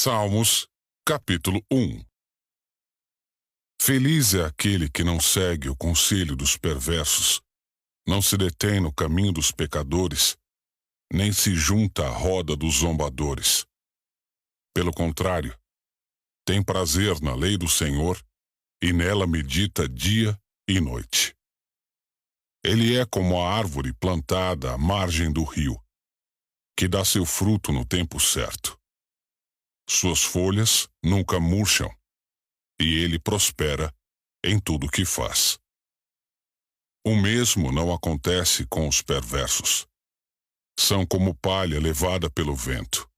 Salmos, capítulo 1. Feliz é aquele que não segue o conselho dos perversos, não se detém no caminho dos pecadores, nem se junta à roda dos zombadores. Pelo contrário, tem prazer na lei do Senhor e nela medita dia e noite. Ele é como a árvore plantada à margem do rio, que dá seu fruto no tempo certo. Suas folhas nunca murcham, e ele prospera em tudo que faz. O mesmo não acontece com os perversos. São como palha levada pelo vento.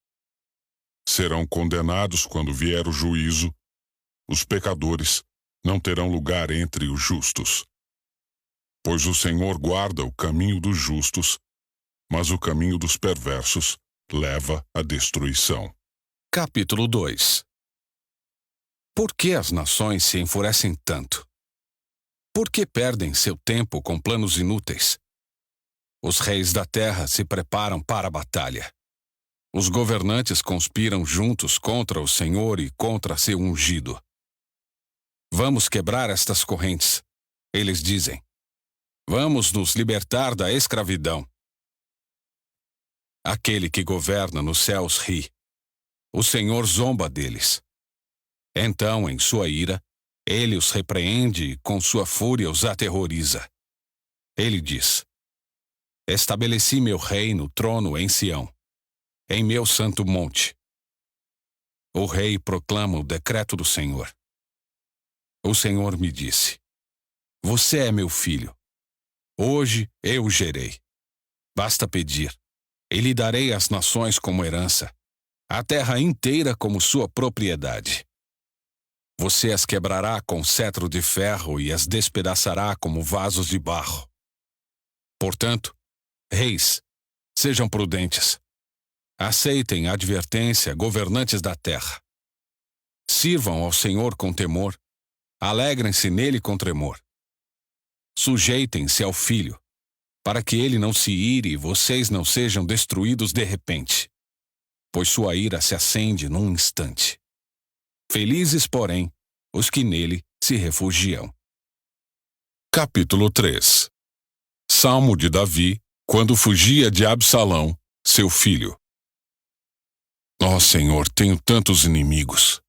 Serão condenados quando vier o juízo. Os pecadores não terão lugar entre os justos. Pois o Senhor guarda o caminho dos justos, mas o caminho dos perversos leva à destruição. Capítulo 2. Por que as nações se enfurecem tanto? Por que perdem seu tempo com planos inúteis? Os reis da terra se preparam para a batalha. Os governantes conspiram juntos contra o Senhor e contra seu ungido. Vamos quebrar estas correntes, eles dizem. Vamos nos libertar da escravidão. Aquele que governa nos céus ri. O Senhor zomba deles. Então, em sua ira, ele os repreende e com sua fúria os aterroriza. Ele diz: Estabeleci meu rei no trono em Sião, em meu santo monte. O rei proclama o decreto do Senhor. O Senhor me disse: Você é meu filho. Hoje eu o gerei. Basta pedir, e lhe darei as nações como herança, a terra inteira como sua propriedade. Você as quebrará com cetro de ferro e as despedaçará como vasos de barro. Portanto, reis, sejam prudentes. Aceitem a advertência, governantes da terra. Sirvam ao Senhor com temor. Alegrem-se nele com tremor. Sujeitem-se ao Filho, para que ele não se ire e vocês não sejam destruídos de repente, pois sua ira se acende num instante. Felizes, porém, os que nele se refugiam. Capítulo 3. Salmo de Davi, quando fugia de Absalão, seu filho. Ó Senhor, tenho tantos inimigos.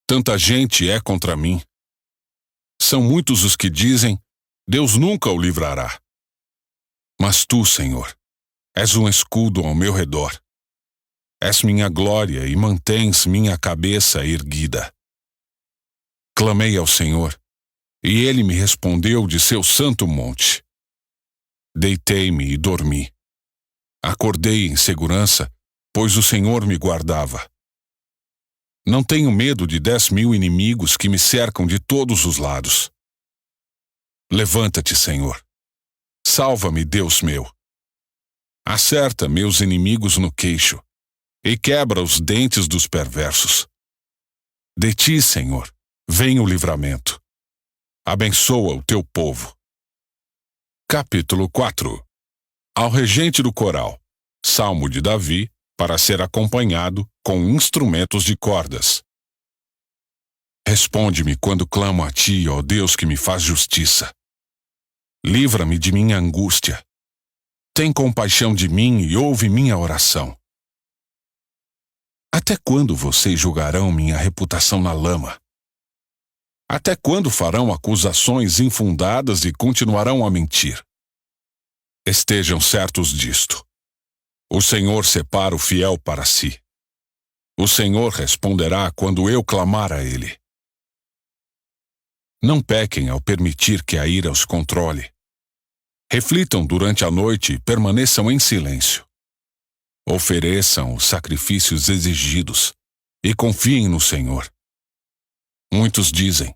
Tanta gente é contra mim. São muitos os que dizem: Deus nunca o livrará. Mas tu, Senhor, és um escudo ao meu redor. És minha glória e mantens minha cabeça erguida. Clamei ao Senhor, e ele me respondeu de seu santo monte. Deitei-me e dormi. Acordei em segurança, pois o Senhor me guardava. Não tenho medo de 10.000 inimigos que me cercam de todos os lados. Levanta-te, Senhor. Salva-me, Deus meu. Acerta meus inimigos no queixo e quebra os dentes dos perversos. De ti, Senhor, vem o livramento. Abençoa o teu povo. Capítulo 4. Ao regente do coral, Salmo de Davi, para ser acompanhado com instrumentos de cordas. Responde-me quando clamo a ti, ó Deus que me faz justiça. Livra-me de minha angústia. Tem compaixão de mim e ouve minha oração. Até quando vocês julgarão minha reputação na lama? Até quando farão acusações infundadas e continuarão a mentir? Estejam certos disto. O Senhor separa o fiel para si. O Senhor responderá quando eu clamar a Ele. Não pequem ao permitir que a ira os controle. Reflitam durante a noite e permaneçam em silêncio. Ofereçam os sacrifícios exigidos e confiem no Senhor. Muitos dizem: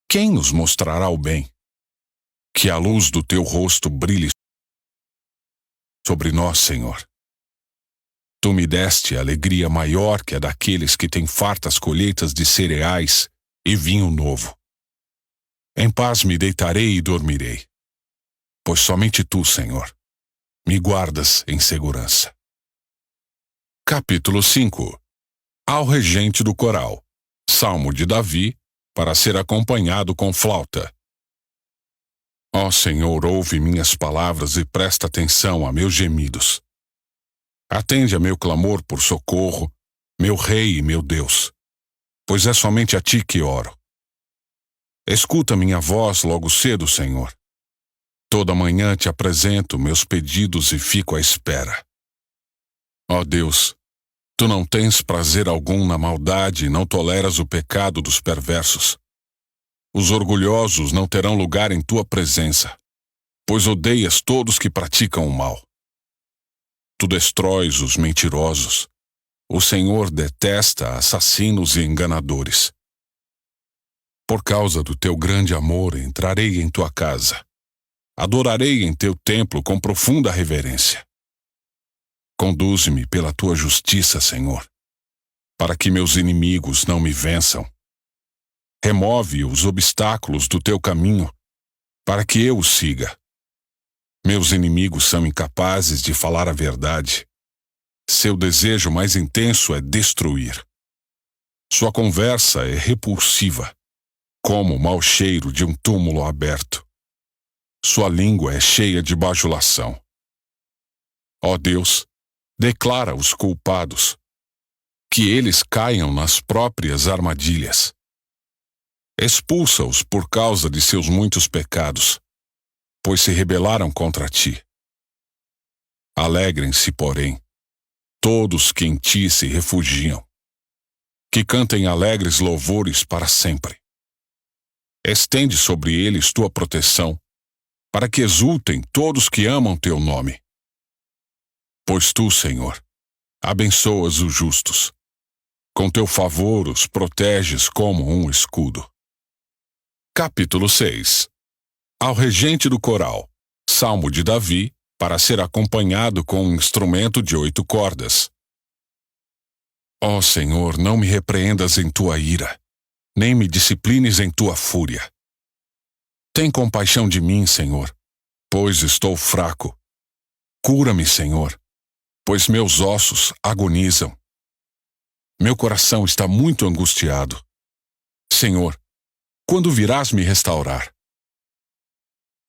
Quem nos mostrará o bem? Que a luz do teu rosto brilhe sobre nós, Senhor. Tu me deste alegria maior que a daqueles que têm fartas colheitas de cereais e vinho novo. Em paz me deitarei e dormirei, pois somente tu, Senhor, me guardas em segurança. Capítulo 5. Ao regente do coral, salmo de Davi, para ser acompanhado com flauta. Ó Senhor, ouve minhas palavras e presta atenção a meus gemidos. Atende a meu clamor por socorro, meu Rei e meu Deus, pois é somente a Ti que oro. Escuta minha voz logo cedo, Senhor. Toda manhã te apresento meus pedidos e fico à espera. Ó Deus, Tu não tens prazer algum na maldade e não toleras o pecado dos perversos. Os orgulhosos não terão lugar em Tua presença, pois odeias todos que praticam o mal. Tu destróis os mentirosos. O Senhor detesta assassinos e enganadores. Por causa do Teu grande amor, entrarei em Tua casa. Adorarei em Teu templo com profunda reverência. Conduz-me pela Tua justiça, Senhor, para que meus inimigos não me vençam. Remove os obstáculos do Teu caminho, para que eu o siga. Meus inimigos são incapazes de falar a verdade. Seu desejo mais intenso é destruir. Sua conversa é repulsiva, como o mau cheiro de um túmulo aberto. Sua língua é cheia de bajulação. Ó Deus, declara os culpados, que eles caiam nas próprias armadilhas. Expulsa-os por causa de seus muitos pecados, pois se rebelaram contra Ti. Alegrem-se, porém, todos que em Ti se refugiam, que cantem alegres louvores para sempre. Estende sobre eles Tua proteção, para que exultem todos que amam Teu nome. Pois Tu, Senhor, abençoas os justos. Com Teu favor os proteges como um escudo. Capítulo 6. Ao regente do coral, salmo de Davi, para ser acompanhado com um instrumento de 8 cordas. Ó Senhor, não me repreendas em Tua ira, nem me disciplines em Tua fúria. Tem compaixão de mim, Senhor, pois estou fraco. Cura-me, Senhor, pois meus ossos agonizam. Meu coração está muito angustiado. Senhor, quando virás me restaurar?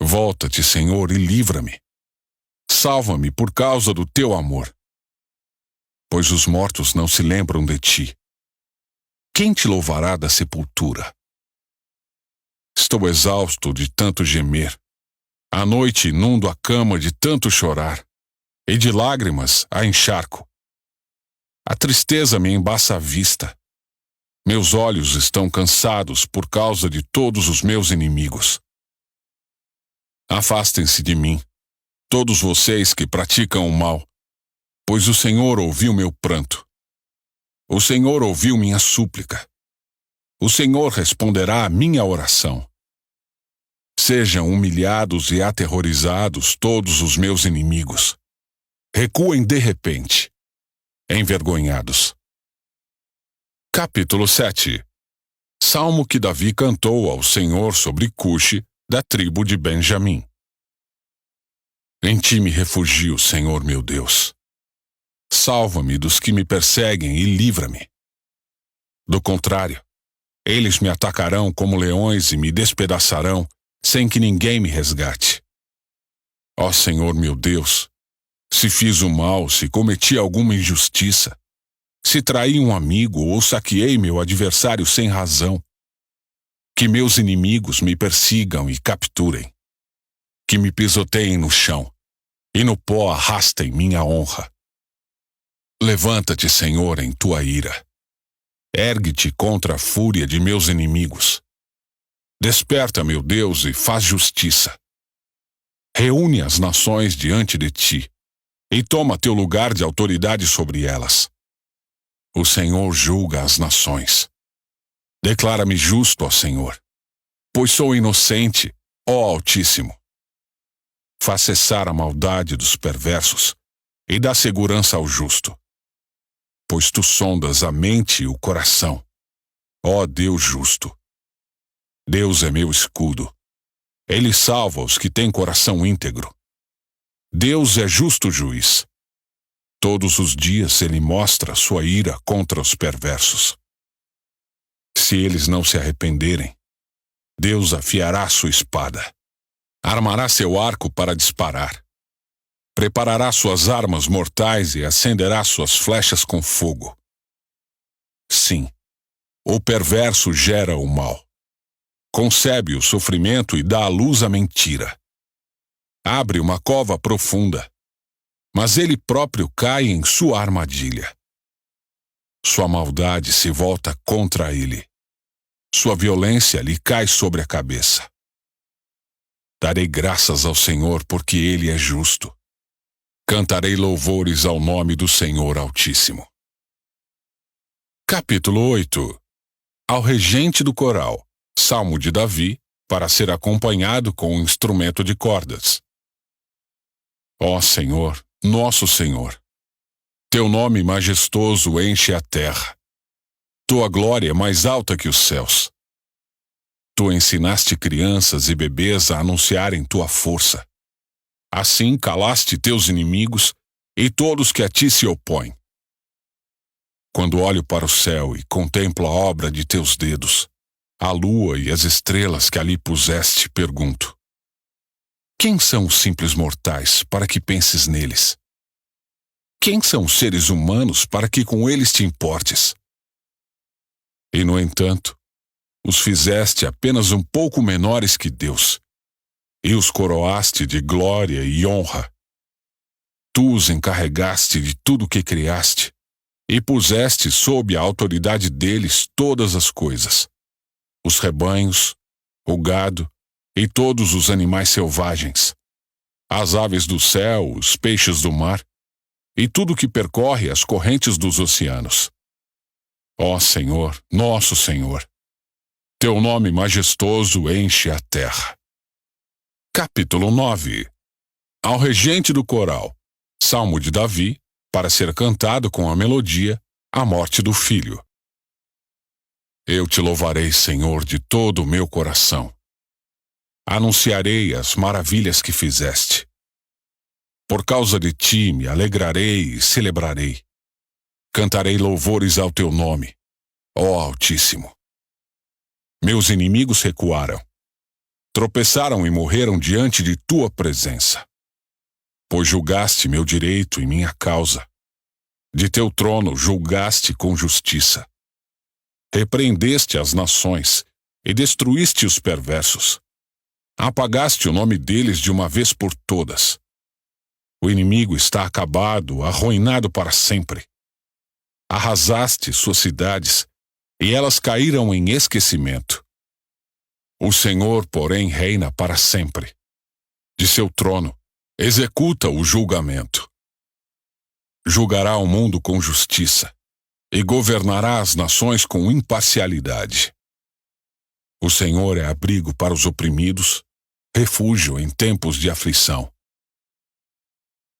Volta-te, Senhor, e livra-me. Salva-me por causa do Teu amor. Pois os mortos não se lembram de Ti. Quem te louvará da sepultura? Estou exausto de tanto gemer. À noite inundo a cama de tanto chorar, e de lágrimas a encharco. A tristeza me embaça a vista. Meus olhos estão cansados por causa de todos os meus inimigos. Afastem-se de mim, todos vocês que praticam o mal, pois o Senhor ouviu meu pranto. O Senhor ouviu minha súplica. O Senhor responderá à minha oração. Sejam humilhados e aterrorizados todos os meus inimigos. Recuem de repente, envergonhados. Capítulo 7. Salmo que Davi cantou ao Senhor sobre Cuxi, da tribo de Benjamim. Em Ti me refugio, Senhor meu Deus. Salva-me dos que me perseguem e livra-me. Do contrário, eles me atacarão como leões e me despedaçarão, sem que ninguém me resgate. Ó Senhor meu Deus, se fiz o mal, se cometi alguma injustiça, se traí um amigo ou saqueei meu adversário sem razão, que meus inimigos me persigam e capturem, que me pisoteiem no chão e no pó arrastem minha honra. Levanta-te, Senhor, em Tua ira. Ergue-te contra a fúria de meus inimigos. Desperta, meu Deus, e faz justiça. Reúne as nações diante de Ti e toma Teu lugar de autoridade sobre elas. O Senhor julga as nações. Declara-me justo, ó Senhor, pois sou inocente, ó Altíssimo. Faz cessar a maldade dos perversos e dá segurança ao justo. Pois Tu sondas a mente e o coração, ó Deus justo. Deus é meu escudo. Ele salva os que têm coração íntegro. Deus é justo juiz. Todos os dias ele mostra sua ira contra os perversos. Se eles não se arrependerem, Deus afiará sua espada, armará seu arco para disparar, preparará suas armas mortais e acenderá suas flechas com fogo. Sim, o perverso gera o mal, concebe o sofrimento e dá à luz a mentira. Abre uma cova profunda, mas ele próprio cai em sua armadilha. Sua maldade se volta contra ele. Sua violência lhe cai sobre a cabeça. Darei graças ao Senhor porque ele é justo. Cantarei louvores ao nome do Senhor Altíssimo. Capítulo 8. Ao regente do coral, Salmo de Davi, para ser acompanhado com um instrumento de cordas. Ó Senhor, nosso Senhor, teu nome majestoso enche a terra. Tua glória é mais alta que os céus. Tu ensinaste crianças e bebês a anunciarem tua força. Assim calaste teus inimigos e todos que a ti se opõem. Quando olho para o céu e contemplo a obra de teus dedos, a lua e as estrelas que ali puseste, pergunto: quem são os simples mortais para que penses neles? Quem são os seres humanos para que com eles te importes? E, no entanto, os fizeste apenas um pouco menores que Deus, e os coroaste de glória e honra. Tu os encarregaste de tudo o que criaste, e puseste sob a autoridade deles todas as coisas, os rebanhos, o gado e todos os animais selvagens, as aves do céu, os peixes do mar, e tudo que percorre as correntes dos oceanos. Ó Senhor, nosso Senhor, teu nome majestoso enche a terra. Capítulo 9. Ao regente do coral, Salmo de Davi, para ser cantado com a melodia, a morte do filho. Eu te louvarei, Senhor, de todo o meu coração. Anunciarei as maravilhas que fizeste. Por causa de ti me alegrarei e celebrarei. Cantarei louvores ao teu nome, ó Altíssimo. Meus inimigos recuaram. Tropeçaram e morreram diante de tua presença. Pois julgaste meu direito e minha causa. De teu trono julgaste com justiça. Repreendeste as nações e destruíste os perversos. Apagaste o nome deles de uma vez por todas. O inimigo está acabado, arruinado para sempre. Arrasaste suas cidades, e elas caíram em esquecimento. O Senhor, porém, reina para sempre. De seu trono, executa o julgamento. Julgará o mundo com justiça, e governará as nações com imparcialidade. O Senhor é abrigo para os oprimidos, refúgio em tempos de aflição.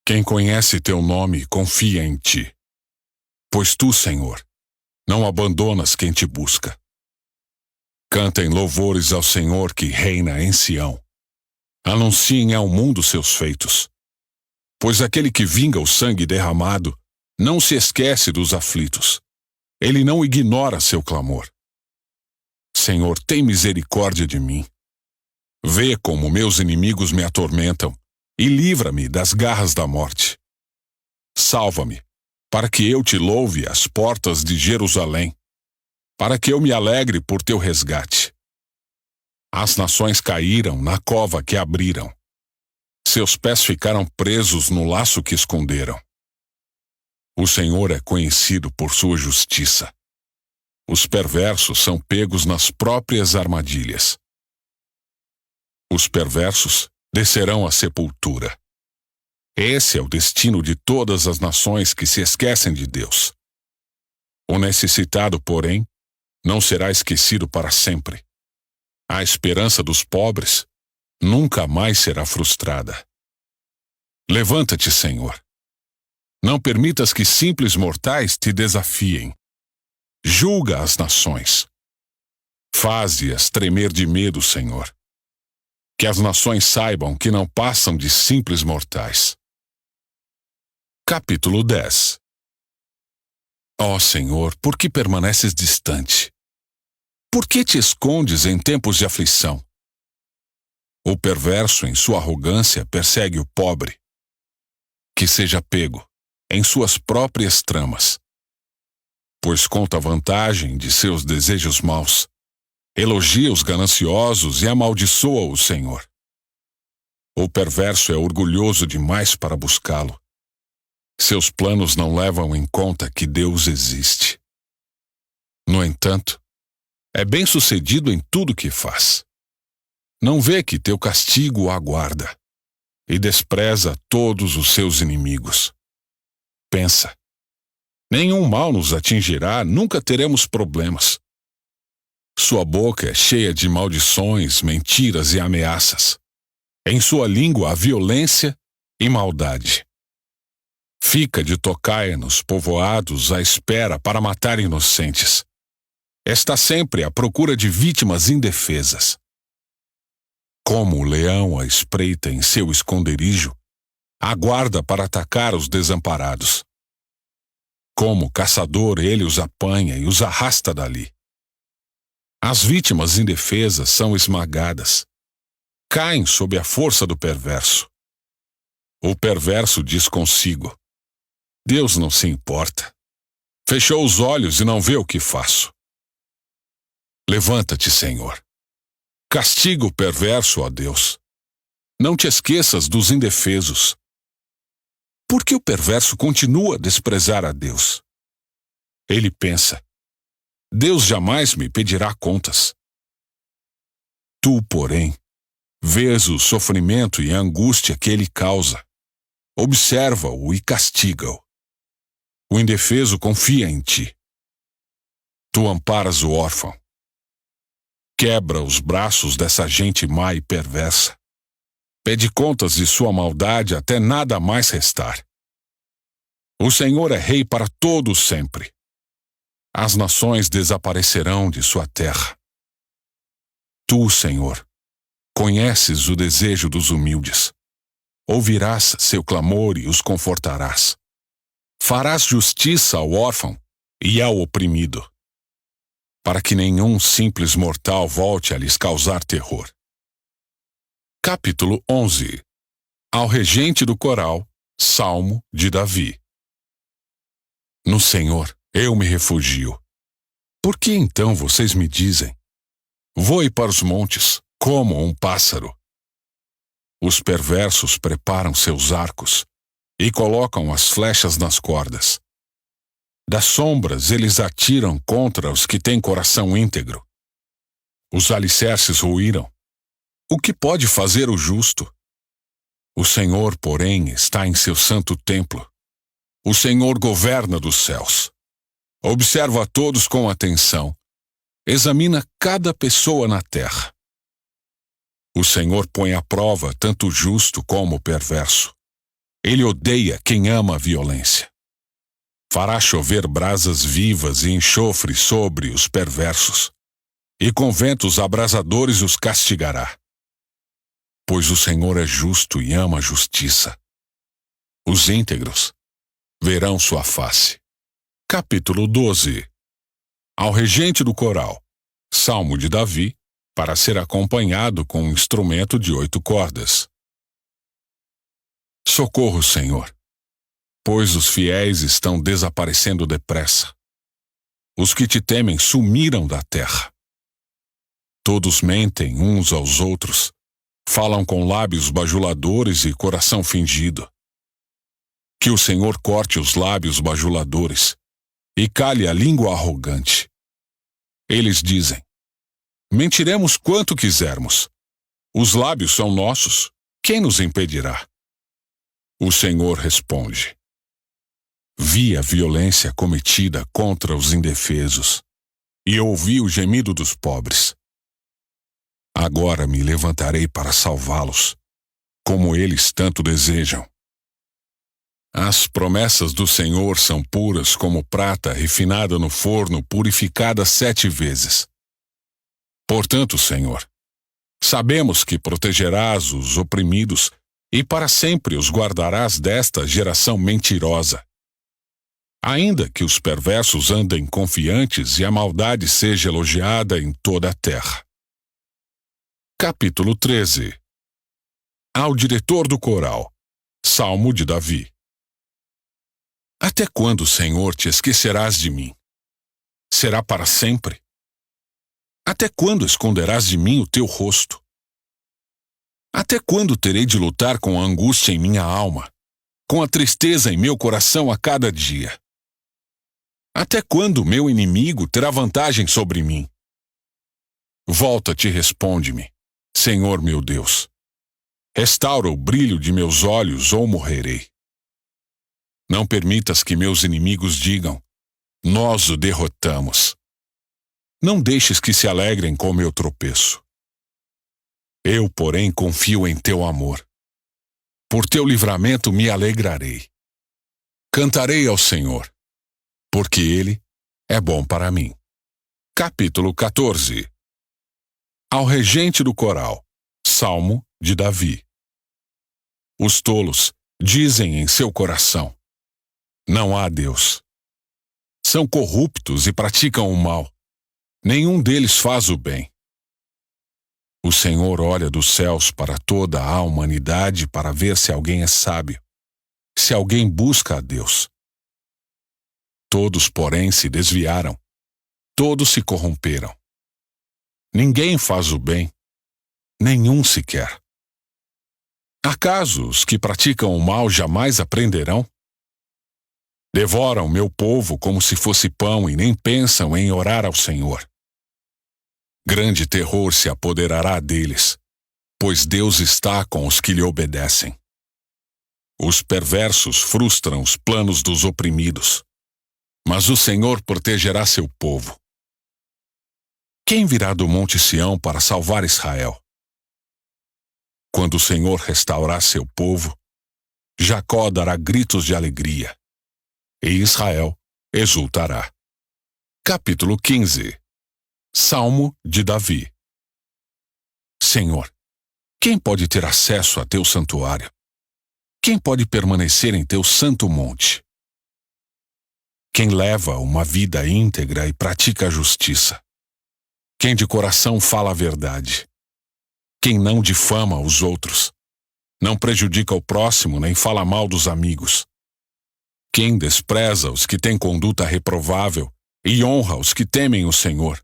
Quem conhece teu nome confia em ti. Pois tu, Senhor, não abandonas quem te busca. Cantem louvores ao Senhor que reina em Sião. Anunciem ao mundo seus feitos. Pois aquele que vinga o sangue derramado não se esquece dos aflitos. Ele não ignora seu clamor. Senhor, tem misericórdia de mim. Vê como meus inimigos me atormentam e livra-me das garras da morte. Salva-me, para que eu te louve às portas de Jerusalém, para que eu me alegre por teu resgate. As nações caíram na cova que abriram. Seus pés ficaram presos no laço que esconderam. O Senhor é conhecido por sua justiça. Os perversos são pegos nas próprias armadilhas. Os perversos descerão à sepultura. Esse é o destino de todas as nações que se esquecem de Deus. O necessitado, porém, não será esquecido para sempre. A esperança dos pobres nunca mais será frustrada. Levanta-te, Senhor. Não permitas que simples mortais te desafiem. Julga as nações. Faze-as tremer de medo, Senhor. Que as nações saibam que não passam de simples mortais. Capítulo 10. Ó Senhor, por que permaneces distante? Por que te escondes em tempos de aflição? O perverso, em sua arrogância, persegue o pobre, que seja pego em suas próprias tramas, pois conta vantagem de seus desejos maus, elogia os gananciosos e amaldiçoa o Senhor. O perverso é orgulhoso demais para buscá-lo. Seus planos não levam em conta que Deus existe. No entanto, é bem-sucedido em tudo que faz. Não vê que teu castigo o aguarda e despreza todos os seus inimigos. Pensa, nenhum mal nos atingirá, nunca teremos problemas. Sua boca é cheia de maldições, mentiras e ameaças. Em sua língua há violência e maldade. Fica de tocaia nos povoados à espera para matar inocentes. Está sempre à procura de vítimas indefesas. Como o leão a espreita em seu esconderijo, aguarda para atacar os desamparados. Como caçador, ele os apanha e os arrasta dali. As vítimas indefesas são esmagadas. Caem sob a força do perverso. O perverso diz consigo: Deus não se importa. Fechou os olhos e não vê o que faço. Levanta-te, Senhor. Castiga o perverso, ó Deus. Não te esqueças dos indefesos. Por que o perverso continua a desprezar a Deus? Ele pensa: Deus jamais me pedirá contas. Tu, porém, vês o sofrimento e a angústia que ele causa. Observa-o e castiga-o. O indefeso confia em ti. Tu amparas o órfão. Quebra os braços dessa gente má e perversa. Pede contas de sua maldade até nada mais restar. O Senhor é rei para todo sempre. As nações desaparecerão de sua terra. Tu, Senhor, conheces o desejo dos humildes. Ouvirás seu clamor e os confortarás. Farás justiça ao órfão e ao oprimido, para que nenhum simples mortal volte a lhes causar terror. Capítulo 11. Ao regente do coral, Salmo de Davi. No Senhor eu me refugio. Por que então vocês me dizem: voe para os montes, como um pássaro? Os perversos preparam seus arcos e colocam as flechas nas cordas. Das sombras eles atiram contra os que têm coração íntegro. Os alicerces ruíram. O que pode fazer o justo? O Senhor, porém, está em seu santo templo. O Senhor governa dos céus. Observa a todos com atenção. Examina cada pessoa na terra. O Senhor põe à prova tanto o justo como o perverso. Ele odeia quem ama a violência. Fará chover brasas vivas e enxofre sobre os perversos, e com ventos abrasadores os castigará. Pois o Senhor é justo e ama a justiça. Os íntegros verão sua face. Capítulo 12. Ao regente do coral, Salmo de Davi, para ser acompanhado com um instrumento de 8 cordas. Socorro, Senhor, pois os fiéis estão desaparecendo depressa. Os que te temem sumiram da terra. Todos mentem uns aos outros, falam com lábios bajuladores e coração fingido. Que o Senhor corte os lábios bajuladores e cale a língua arrogante. Eles dizem: mentiremos quanto quisermos. Os lábios são nossos, quem nos impedirá? O Senhor responde: vi a violência cometida contra os indefesos e ouvi o gemido dos pobres. Agora me levantarei para salvá-los, como eles tanto desejam. As promessas do Senhor são puras como prata refinada no forno, purificada 7 vezes. Portanto, Senhor, sabemos que protegerás os oprimidos e para sempre os guardarás desta geração mentirosa. Ainda que os perversos andem confiantes e a maldade seja elogiada em toda a terra. Capítulo 13. Ao diretor do coral, Salmo de Davi. Até quando, Senhor, te esquecerás de mim? Será para sempre? Até quando esconderás de mim o teu rosto? Até quando terei de lutar com a angústia em minha alma, com a tristeza em meu coração a cada dia? Até quando meu inimigo terá vantagem sobre mim? Volta-te e responde-me, Senhor meu Deus. Restaura o brilho de meus olhos ou morrerei. Não permitas que meus inimigos digam, nós o derrotamos. Não deixes que se alegrem com meu tropeço. Eu, porém, confio em teu amor. Por teu livramento me alegrarei. Cantarei ao Senhor, porque Ele é bom para mim. Capítulo 14. Ao regente do coral, Salmo de Davi. Os tolos dizem em seu coração, não há Deus. São corruptos e praticam o mal. Nenhum deles faz o bem. O Senhor olha dos céus para toda a humanidade para ver se alguém é sábio, se alguém busca a Deus. Todos, porém, se desviaram. Todos se corromperam. Ninguém faz o bem, nenhum sequer. Acaso os que praticam o mal jamais aprenderão? Devoram meu povo como se fosse pão e nem pensam em orar ao Senhor. Grande terror se apoderará deles, pois Deus está com os que lhe obedecem. Os perversos frustram os planos dos oprimidos, mas o Senhor protegerá seu povo. Quem virá do Monte Sião para salvar Israel? Quando o Senhor restaurar seu povo, Jacó dará gritos de alegria, e Israel exultará. Capítulo 15. Salmo de Davi. Senhor, quem pode ter acesso a teu santuário? Quem pode permanecer em teu santo monte? Quem leva uma vida íntegra e pratica a justiça? Quem de coração fala a verdade? Quem não difama os outros? Não prejudica o próximo nem fala mal dos amigos? Quem despreza os que têm conduta reprovável e honra os que temem o Senhor,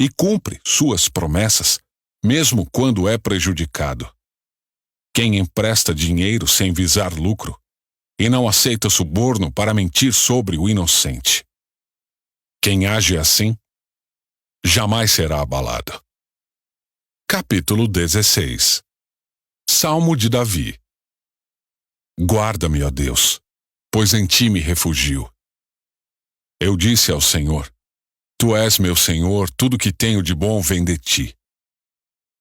e cumpre suas promessas, mesmo quando é prejudicado? Quem empresta dinheiro sem visar lucro, e não aceita suborno para mentir sobre o inocente? Quem age assim, jamais será abalado. Capítulo 16. Salmo de Davi. Guarda-me, ó Deus, pois em ti me refugio. Eu disse ao Senhor, tu és meu Senhor, tudo que tenho de bom vem de ti.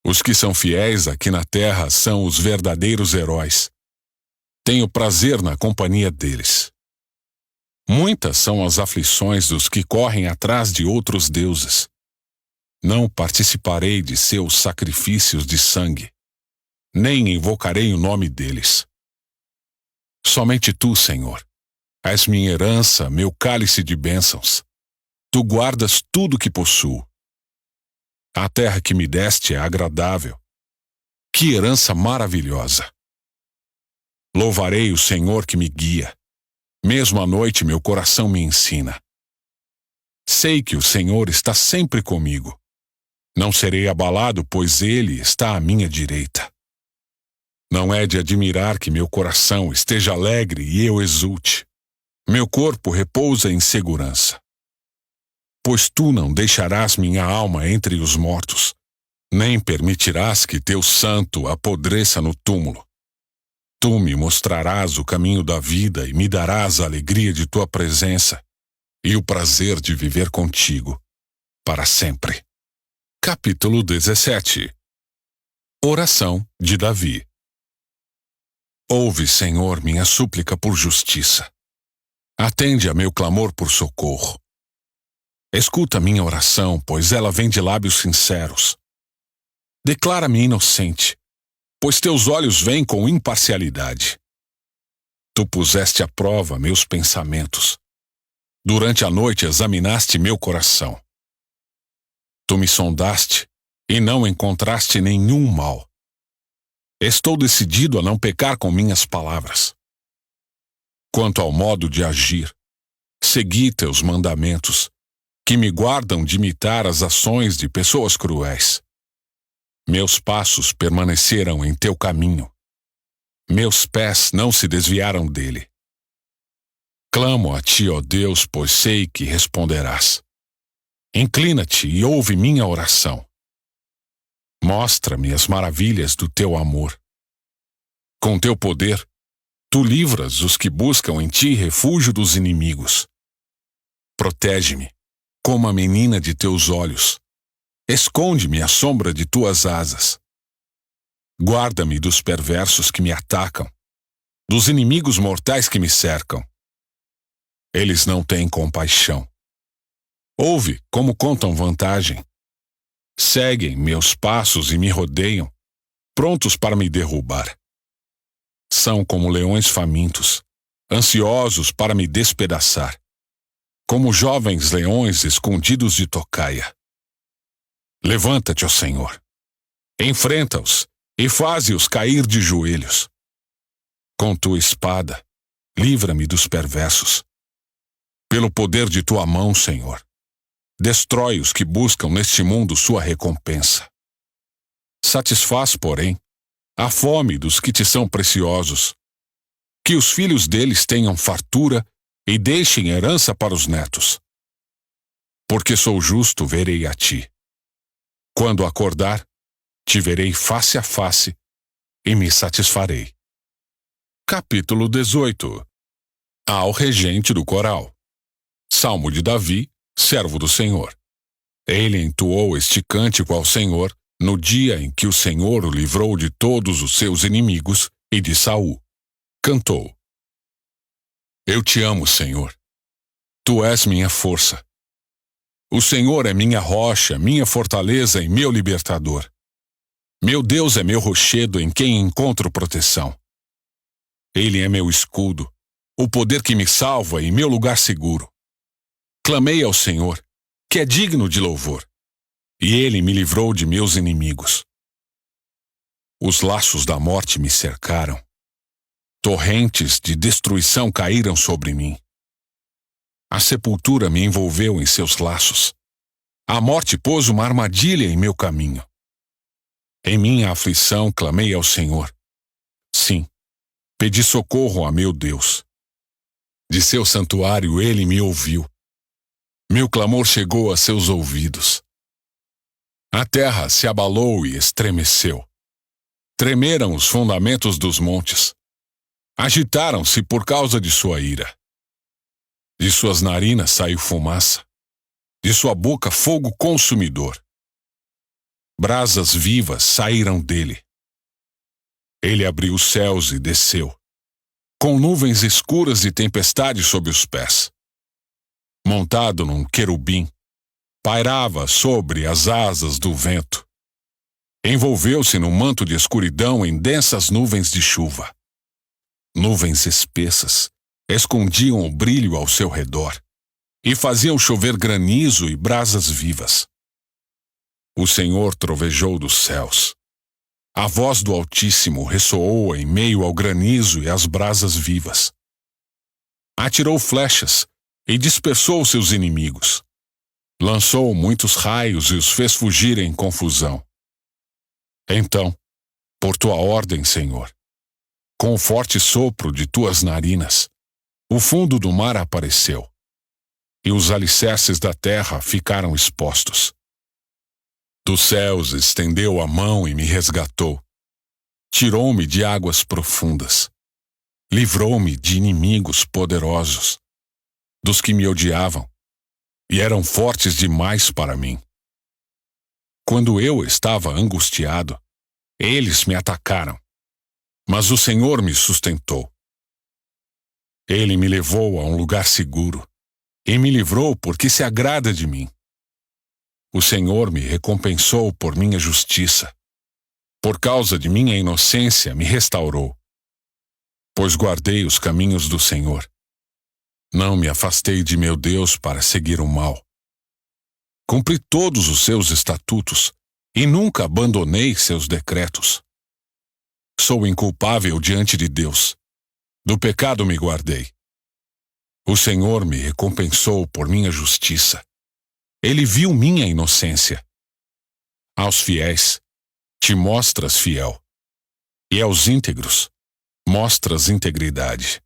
Os que são fiéis aqui na terra são os verdadeiros heróis. Tenho prazer na companhia deles. Muitas são as aflições dos que correm atrás de outros deuses. Não participarei de seus sacrifícios de sangue, nem invocarei o nome deles. Somente tu, Senhor, és minha herança, meu cálice de bênçãos. Tu guardas tudo que possuo. A terra que me deste é agradável. Que herança maravilhosa! Louvarei o Senhor que me guia. Mesmo à noite meu coração me ensina. Sei que o Senhor está sempre comigo. Não serei abalado, pois Ele está à minha direita. Não é de admirar que meu coração esteja alegre e eu exulte. Meu corpo repousa em segurança. Pois tu não deixarás minha alma entre os mortos, nem permitirás que teu santo apodreça no túmulo. Tu me mostrarás o caminho da vida e me darás a alegria de tua presença e o prazer de viver contigo para sempre. Capítulo 17. Oração de Davi. Ouve, Senhor, minha súplica por justiça. Atende a meu clamor por socorro. Escuta minha oração, pois ela vem de lábios sinceros. Declara-me inocente, pois teus olhos veem com imparcialidade. Tu puseste à prova meus pensamentos. Durante a noite examinaste meu coração. Tu me sondaste e não encontraste nenhum mal. Estou decidido a não pecar com minhas palavras. Quanto ao modo de agir, segui teus mandamentos, que me guardam de imitar as ações de pessoas cruéis. Meus passos permaneceram em teu caminho. Meus pés não se desviaram dele. Clamo a ti, ó Deus, pois sei que responderás. Inclina-te e ouve minha oração. Mostra-me as maravilhas do teu amor. Com teu poder, tu livras os que buscam em ti refúgio dos inimigos. Protege-me, como a menina de teus olhos. Esconde-me à sombra de tuas asas. Guarda-me dos perversos que me atacam, dos inimigos mortais que me cercam. Eles não têm compaixão. Ouve como contam vantagem. Seguem meus passos e me rodeiam, prontos para me derrubar. São como leões famintos, ansiosos para me despedaçar, como jovens leões escondidos de tocaia. Levanta-te, ó Senhor. Enfrenta-os e faze-os cair de joelhos. Com tua espada, livra-me dos perversos. Pelo poder de tua mão, Senhor, destrói os que buscam neste mundo sua recompensa. Satisfaz, porém, a fome dos que te são preciosos. Que os filhos deles tenham fartura e deixem herança para os netos. Porque sou justo, verei a ti. Quando acordar, te verei face a face e me satisfarei. Capítulo 18. Ao regente do coral. Salmo de Davi, servo do Senhor. Ele entoou este cântico ao Senhor no dia em que o Senhor o livrou de todos os seus inimigos e de Saul. Cantou: Eu te amo, Senhor. Tu és minha força. O Senhor é minha rocha, minha fortaleza e meu libertador. Meu Deus é meu rochedo em quem encontro proteção. Ele é meu escudo, o poder que me salva e meu lugar seguro. Clamei ao Senhor, que é digno de louvor, e Ele me livrou de meus inimigos. Os laços da morte me cercaram. Torrentes de destruição caíram sobre mim. A sepultura me envolveu em seus laços. A morte pôs uma armadilha em meu caminho. Em minha aflição clamei ao Senhor. Sim, pedi socorro a meu Deus. De seu santuário Ele me ouviu. Meu clamor chegou a seus ouvidos. A terra se abalou e estremeceu. Tremeram os fundamentos dos montes. Agitaram-se por causa de sua ira. De suas narinas saiu fumaça. De sua boca fogo consumidor. Brasas vivas saíram dele. Ele abriu os céus e desceu, com nuvens escuras e tempestade sob os pés. Montado num querubim, pairava sobre as asas do vento. Envolveu-se num manto de escuridão em densas nuvens de chuva. Nuvens espessas escondiam o brilho ao seu redor e faziam chover granizo e brasas vivas. O Senhor trovejou dos céus. A voz do Altíssimo ressoou em meio ao granizo e às brasas vivas. Atirou flechas e dispersou seus inimigos. Lançou muitos raios e os fez fugir em confusão. Então, por tua ordem, Senhor, com o forte sopro de tuas narinas, o fundo do mar apareceu, e os alicerces da terra ficaram expostos. Dos céus estendeu a mão e me resgatou. Tirou-me de águas profundas. Livrou-me de inimigos poderosos, dos que me odiavam, e eram fortes demais para mim. Quando eu estava angustiado, eles me atacaram, mas o Senhor me sustentou. Ele me levou a um lugar seguro e me livrou porque se agrada de mim. O Senhor me recompensou por minha justiça. Por causa de minha inocência, me restaurou. Pois guardei os caminhos do Senhor. Não me afastei de meu Deus para seguir o mal. Cumpri todos os seus estatutos e nunca abandonei seus decretos. Sou inculpável diante de Deus. Do pecado me guardei. O Senhor me recompensou por minha justiça. Ele viu minha inocência. Aos fiéis, te mostras fiel. E aos íntegros, mostras integridade.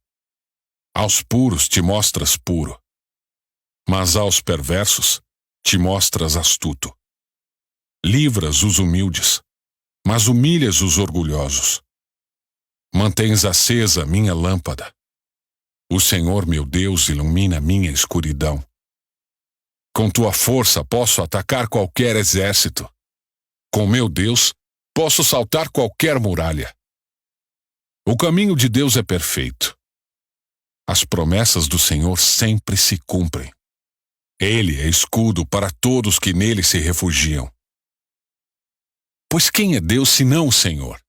Aos puros te mostras puro. Mas aos perversos, te mostras astuto. Livras os humildes, mas humilhas os orgulhosos. Mantens acesa minha lâmpada. O Senhor, meu Deus, ilumina minha escuridão. Com tua força posso atacar qualquer exército. Com meu Deus, posso saltar qualquer muralha. O caminho de Deus é perfeito. As promessas do Senhor sempre se cumprem. Ele é escudo para todos que nele se refugiam. Pois quem é Deus senão o Senhor?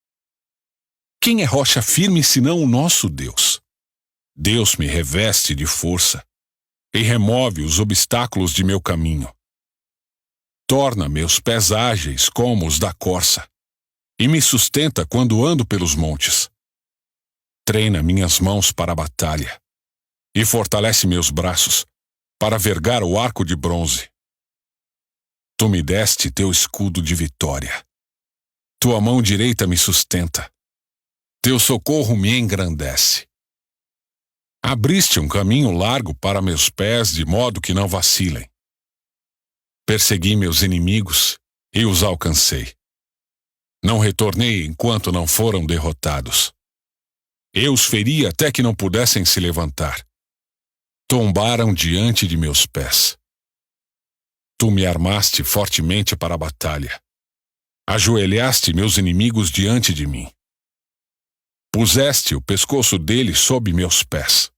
Quem é rocha firme senão o nosso Deus? Deus me reveste de força e remove os obstáculos de meu caminho. Torna meus pés ágeis como os da corça e me sustenta quando ando pelos montes. Treina minhas mãos para a batalha e fortalece meus braços para vergar o arco de bronze. Tu me deste teu escudo de vitória. Tua mão direita me sustenta. Teu socorro me engrandece. Abriste um caminho largo para meus pés, de modo que não vacilem. Persegui meus inimigos e os alcancei. Não retornei enquanto não foram derrotados. Eu os feri até que não pudessem se levantar. Tombaram diante de meus pés. Tu me armaste fortemente para a batalha. Ajoelhaste meus inimigos diante de mim. Puseste o pescoço deles sob meus pés.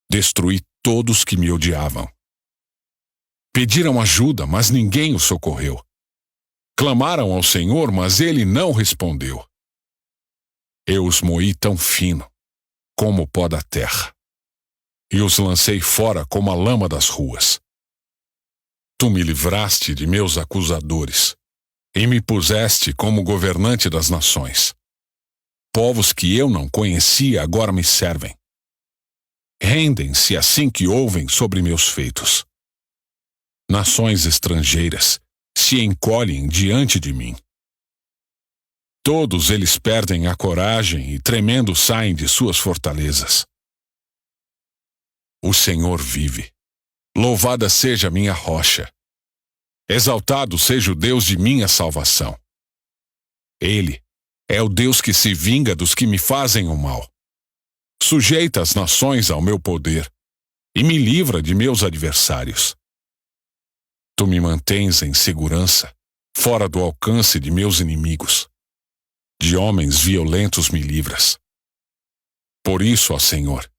Destruí todos que me odiavam. Pediram ajuda, mas ninguém os socorreu. Clamaram ao Senhor, mas ele não respondeu. Eu os moí tão fino como o pó da terra, e os lancei fora como a lama das ruas. Tu me livraste de meus acusadores, e me puseste como governante das nações. Povos que eu não conhecia agora me servem. Rendem-se assim que ouvem sobre meus feitos. Nações estrangeiras se encolhem diante de mim. Todos eles perdem a coragem e tremendo saem de suas fortalezas. O Senhor vive. Louvada seja minha rocha. Exaltado seja o Deus de minha salvação. Ele é o Deus que se vinga dos que me fazem o mal. Sujeita as nações ao meu poder e me livra de meus adversários. Tu me mantens em segurança, fora do alcance de meus inimigos. De homens violentos me livras. Por isso, ó Senhor,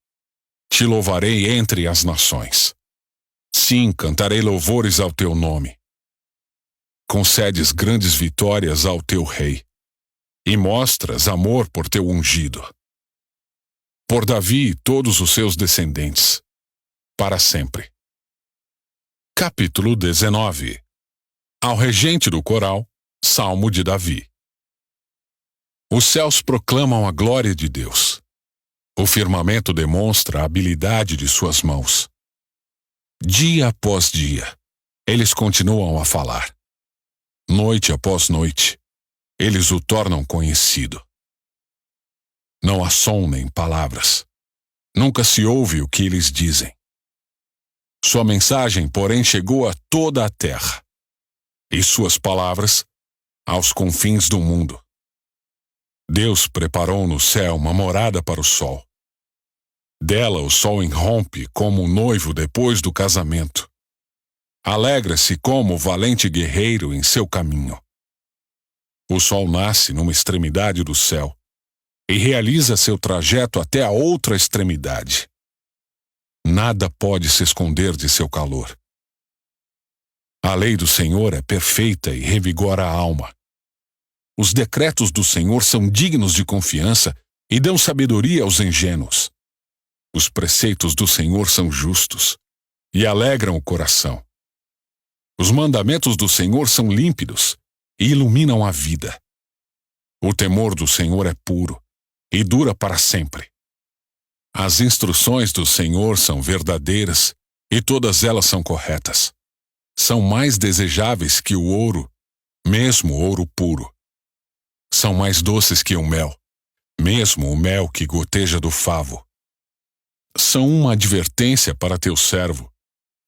te louvarei entre as nações. Sim, cantarei louvores ao teu nome. Concedes grandes vitórias ao teu rei e mostras amor por teu ungido. Por Davi e todos os seus descendentes, para sempre. Capítulo 19. Ao regente do coral, Salmo de Davi. Os céus proclamam a glória de Deus. O firmamento demonstra a habilidade de suas mãos. Dia após dia, eles continuam a falar. Noite após noite, eles o tornam conhecido. Não há som nem palavras. Nunca se ouve o que eles dizem. Sua mensagem, porém, chegou a toda a terra, e suas palavras aos confins do mundo. Deus preparou no céu uma morada para o sol. Dela o sol irrompe como um noivo depois do casamento. Alegra-se como o valente guerreiro em seu caminho. O sol nasce numa extremidade do céu e realiza seu trajeto até a outra extremidade. Nada pode se esconder de seu calor. A lei do Senhor é perfeita e revigora a alma. Os decretos do Senhor são dignos de confiança e dão sabedoria aos ingênuos. Os preceitos do Senhor são justos e alegram o coração. Os mandamentos do Senhor são límpidos e iluminam a vida. O temor do Senhor é puro e dura para sempre. As instruções do Senhor são verdadeiras e todas elas são corretas. São mais desejáveis que o ouro, mesmo ouro puro. São mais doces que o mel, mesmo o mel que goteja do favo. São uma advertência para teu servo,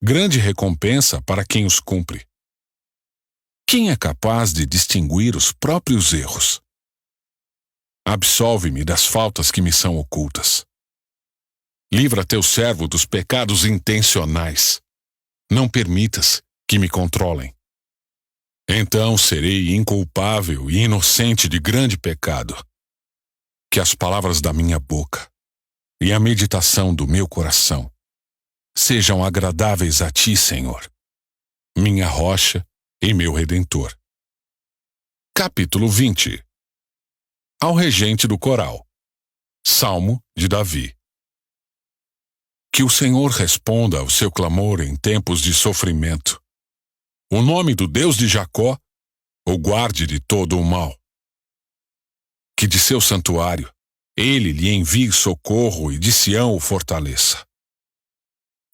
grande recompensa para quem os cumpre. Quem é capaz de distinguir os próprios erros? Absolve-me das faltas que me são ocultas. Livra teu servo dos pecados intencionais. Não permitas que me controlem. Então serei inculpável e inocente de grande pecado. Que as palavras da minha boca e a meditação do meu coração sejam agradáveis a ti, Senhor, minha rocha e meu redentor. Capítulo 20. Ao regente do coral. Salmo de Davi. Que o Senhor responda ao seu clamor em tempos de sofrimento. O nome do Deus de Jacó o guarde de todo o mal. Que de seu santuário ele lhe envie socorro e de Sião o fortaleça.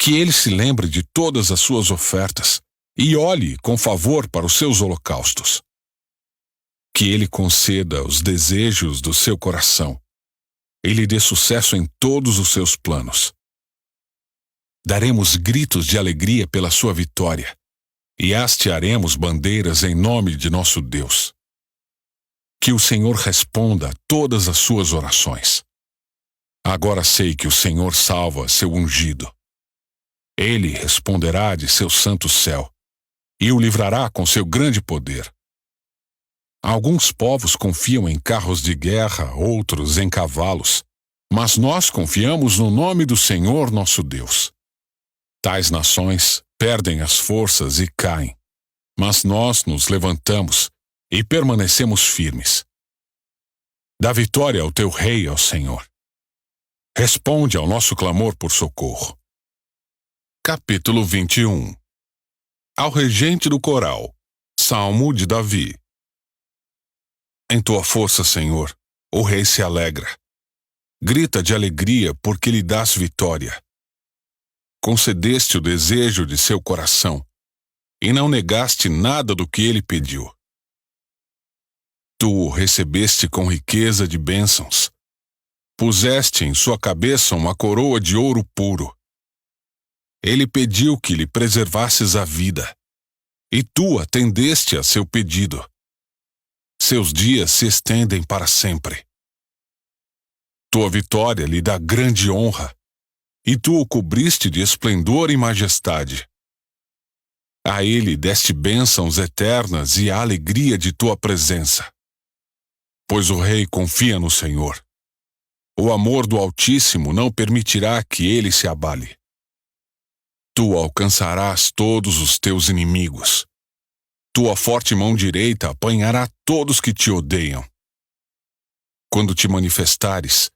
Que ele se lembre de todas as suas ofertas e olhe com favor para os seus holocaustos. Que ele conceda os desejos do seu coração e lhe dê sucesso em todos os seus planos. Daremos gritos de alegria pela sua vitória e hastearemos bandeiras em nome de nosso Deus. Que o Senhor responda a todas as suas orações. Agora sei que o Senhor salva seu ungido. Ele responderá de seu santo céu e o livrará com seu grande poder. Alguns povos confiam em carros de guerra, outros em cavalos, mas nós confiamos no nome do Senhor nosso Deus. Tais nações perdem as forças e caem, mas nós nos levantamos e permanecemos firmes. Dá vitória ao teu rei, ó Senhor. Responde ao nosso clamor por socorro. Capítulo 21. Ao regente do coral. Salmo de Davi. Em tua força, Senhor, o rei se alegra. Grita de alegria porque lhe dás vitória. Concedeste o desejo de seu coração e não negaste nada do que ele pediu. Tu o recebeste com riqueza de bênçãos. Puseste em sua cabeça uma coroa de ouro puro. Ele pediu que lhe preservasses a vida, e tu atendeste a seu pedido. Seus dias se estendem para sempre. Tua vitória lhe dá grande honra, e tu o cobriste de esplendor e majestade. A ele deste bênçãos eternas e a alegria de tua presença. Pois o rei confia no Senhor. O amor do Altíssimo não permitirá que ele se abale. Tu alcançarás todos os teus inimigos. Tua forte mão direita apanhará todos que te odeiam. Quando te manifestares,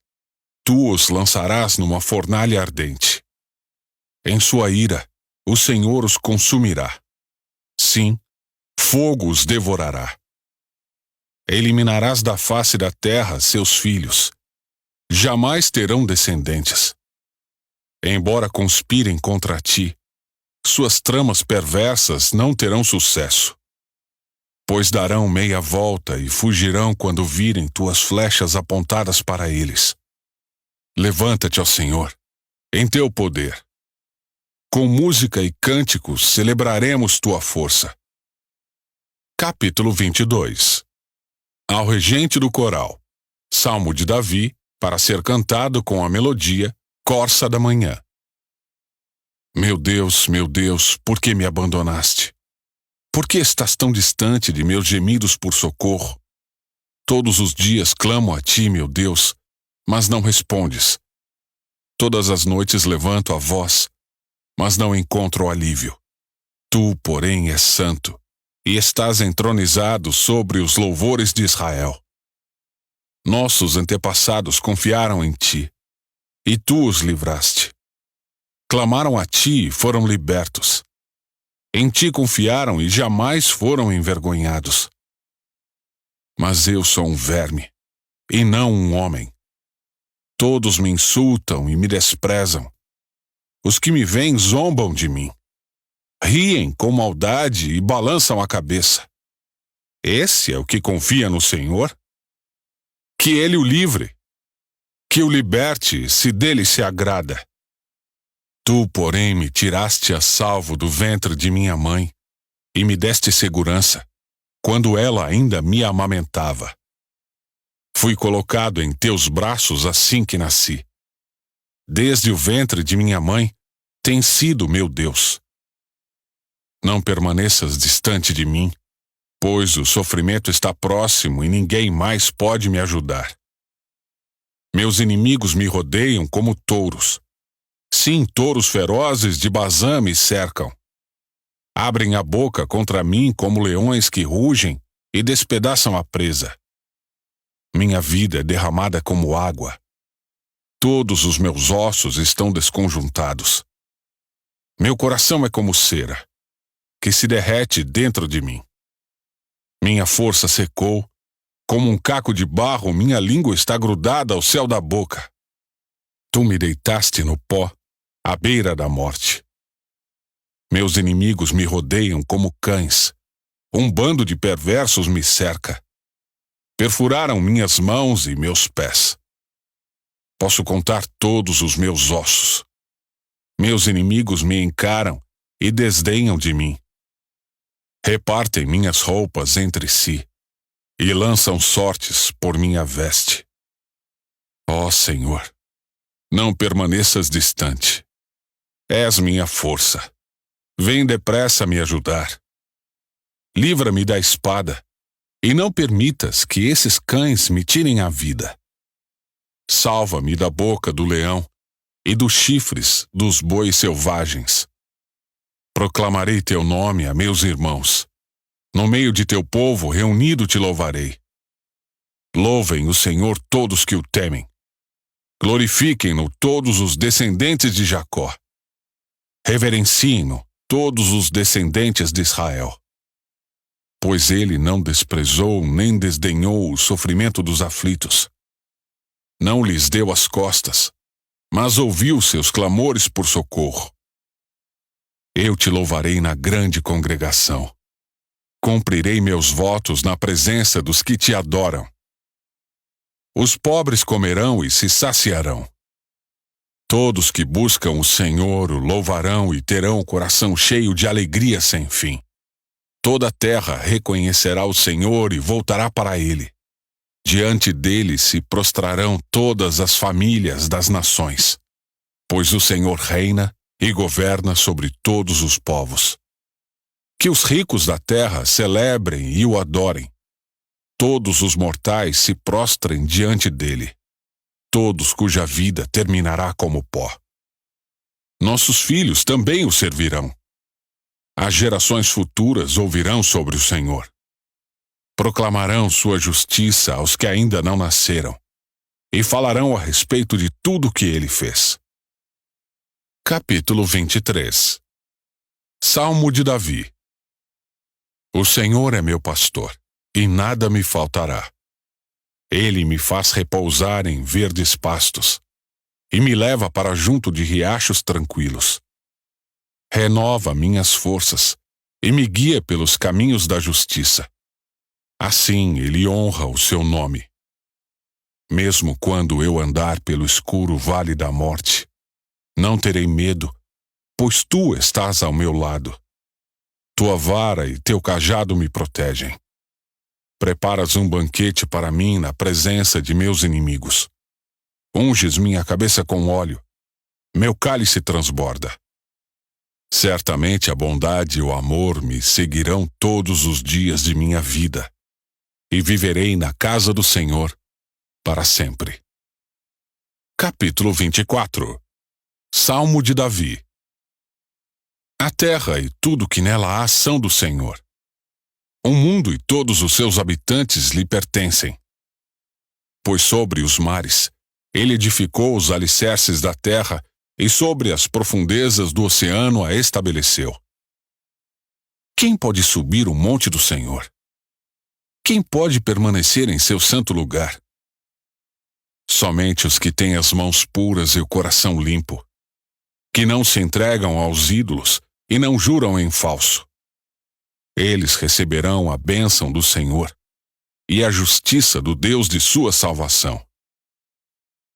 tu os lançarás numa fornalha ardente. Em sua ira, o Senhor os consumirá. Sim, fogo os devorará. Eliminarás da face da terra seus filhos. Jamais terão descendentes. Embora conspirem contra ti, suas tramas perversas não terão sucesso. Pois darão meia volta e fugirão quando virem tuas flechas apontadas para eles. Levanta-te, ó Senhor, em teu poder. Com música e cânticos celebraremos tua força. Capítulo 22. Ao regente do coral. Salmo de Davi, para ser cantado com a melodia Corça da Manhã. Meu Deus, por que me abandonaste? Por que estás tão distante de meus gemidos por socorro? Todos os dias clamo a ti, meu Deus, mas não respondes. Todas as noites levanto a voz, mas não encontro alívio. Tu, porém, és santo, e estás entronizado sobre os louvores de Israel. Nossos antepassados confiaram em ti, e tu os livraste. Clamaram a ti e foram libertos. Em ti confiaram e jamais foram envergonhados. Mas eu sou um verme, e não um homem. Todos me insultam e me desprezam. Os que me veem zombam de mim. Riem com maldade e balançam a cabeça. Esse é o que confia no Senhor? Que Ele o livre, que o liberte, se dele se agrada. Tu, porém, me tiraste a salvo do ventre de minha mãe e me deste segurança, quando ela ainda me amamentava. Fui colocado em teus braços assim que nasci. Desde o ventre de minha mãe, tens sido meu Deus. Não permaneças distante de mim, pois o sofrimento está próximo e ninguém mais pode me ajudar. Meus inimigos me rodeiam como touros. Sim, touros ferozes de Bazã me cercam. Abrem a boca contra mim como leões que rugem e despedaçam a presa. Minha vida é derramada como água. Todos os meus ossos estão desconjuntados. Meu coração é como cera, que se derrete dentro de mim. Minha força secou, como um caco de barro, minha língua está grudada ao céu da boca. Tu me deitaste no pó, à beira da morte. Meus inimigos me rodeiam como cães. Um bando de perversos me cerca. Perfuraram minhas mãos e meus pés. Posso contar todos os meus ossos. Meus inimigos me encaram e desdenham de mim. Repartem minhas roupas entre si e lançam sortes por minha veste. Ó Senhor, não permaneças distante. És minha força. Vem depressa me ajudar. Livra-me da espada e não permitas que esses cães me tirem a vida. Salva-me da boca do leão e dos chifres dos bois selvagens. Proclamarei teu nome a meus irmãos. No meio de teu povo reunido te louvarei. Louvem o Senhor todos que o temem. Glorifiquem-no todos os descendentes de Jacó. Reverenciem-no todos os descendentes de Israel. Pois ele não desprezou nem desdenhou o sofrimento dos aflitos. Não lhes deu as costas, mas ouviu seus clamores por socorro. Eu te louvarei na grande congregação. Cumprirei meus votos na presença dos que te adoram. Os pobres comerão e se saciarão. Todos que buscam o Senhor o louvarão e terão o coração cheio de alegria sem fim. Toda a terra reconhecerá o Senhor e voltará para ele. Diante dele se prostrarão todas as famílias das nações, pois o Senhor reina e governa sobre todos os povos. Que os ricos da terra celebrem e o adorem. Todos os mortais se prostrem diante dele. Todos cuja vida terminará como pó. Nossos filhos também o servirão. As gerações futuras ouvirão sobre o Senhor. Proclamarão sua justiça aos que ainda não nasceram e falarão a respeito de tudo o que ele fez. Capítulo 23. Salmo de Davi. O Senhor é meu pastor, e nada me faltará. Ele me faz repousar em verdes pastos, e me leva para junto de riachos tranquilos. Renova minhas forças, e me guia pelos caminhos da justiça. Assim ele honra o seu nome. Mesmo quando eu andar pelo escuro vale da morte, não terei medo, pois tu estás ao meu lado. Tua vara e teu cajado me protegem. Preparas um banquete para mim na presença de meus inimigos. Unges minha cabeça com óleo. Meu cálice transborda. Certamente a bondade e o amor me seguirão todos os dias de minha vida, e viverei na casa do Senhor para sempre. Capítulo 24. Salmo de Davi. A terra e tudo que nela há são do Senhor. O mundo e todos os seus habitantes lhe pertencem. Pois sobre os mares ele edificou os alicerces da terra e sobre as profundezas do oceano a estabeleceu. Quem pode subir o monte do Senhor? Quem pode permanecer em seu santo lugar? Somente os que têm as mãos puras e o coração limpo, que não se entregam aos ídolos e não juram em falso. Eles receberão a bênção do Senhor e a justiça do Deus de sua salvação.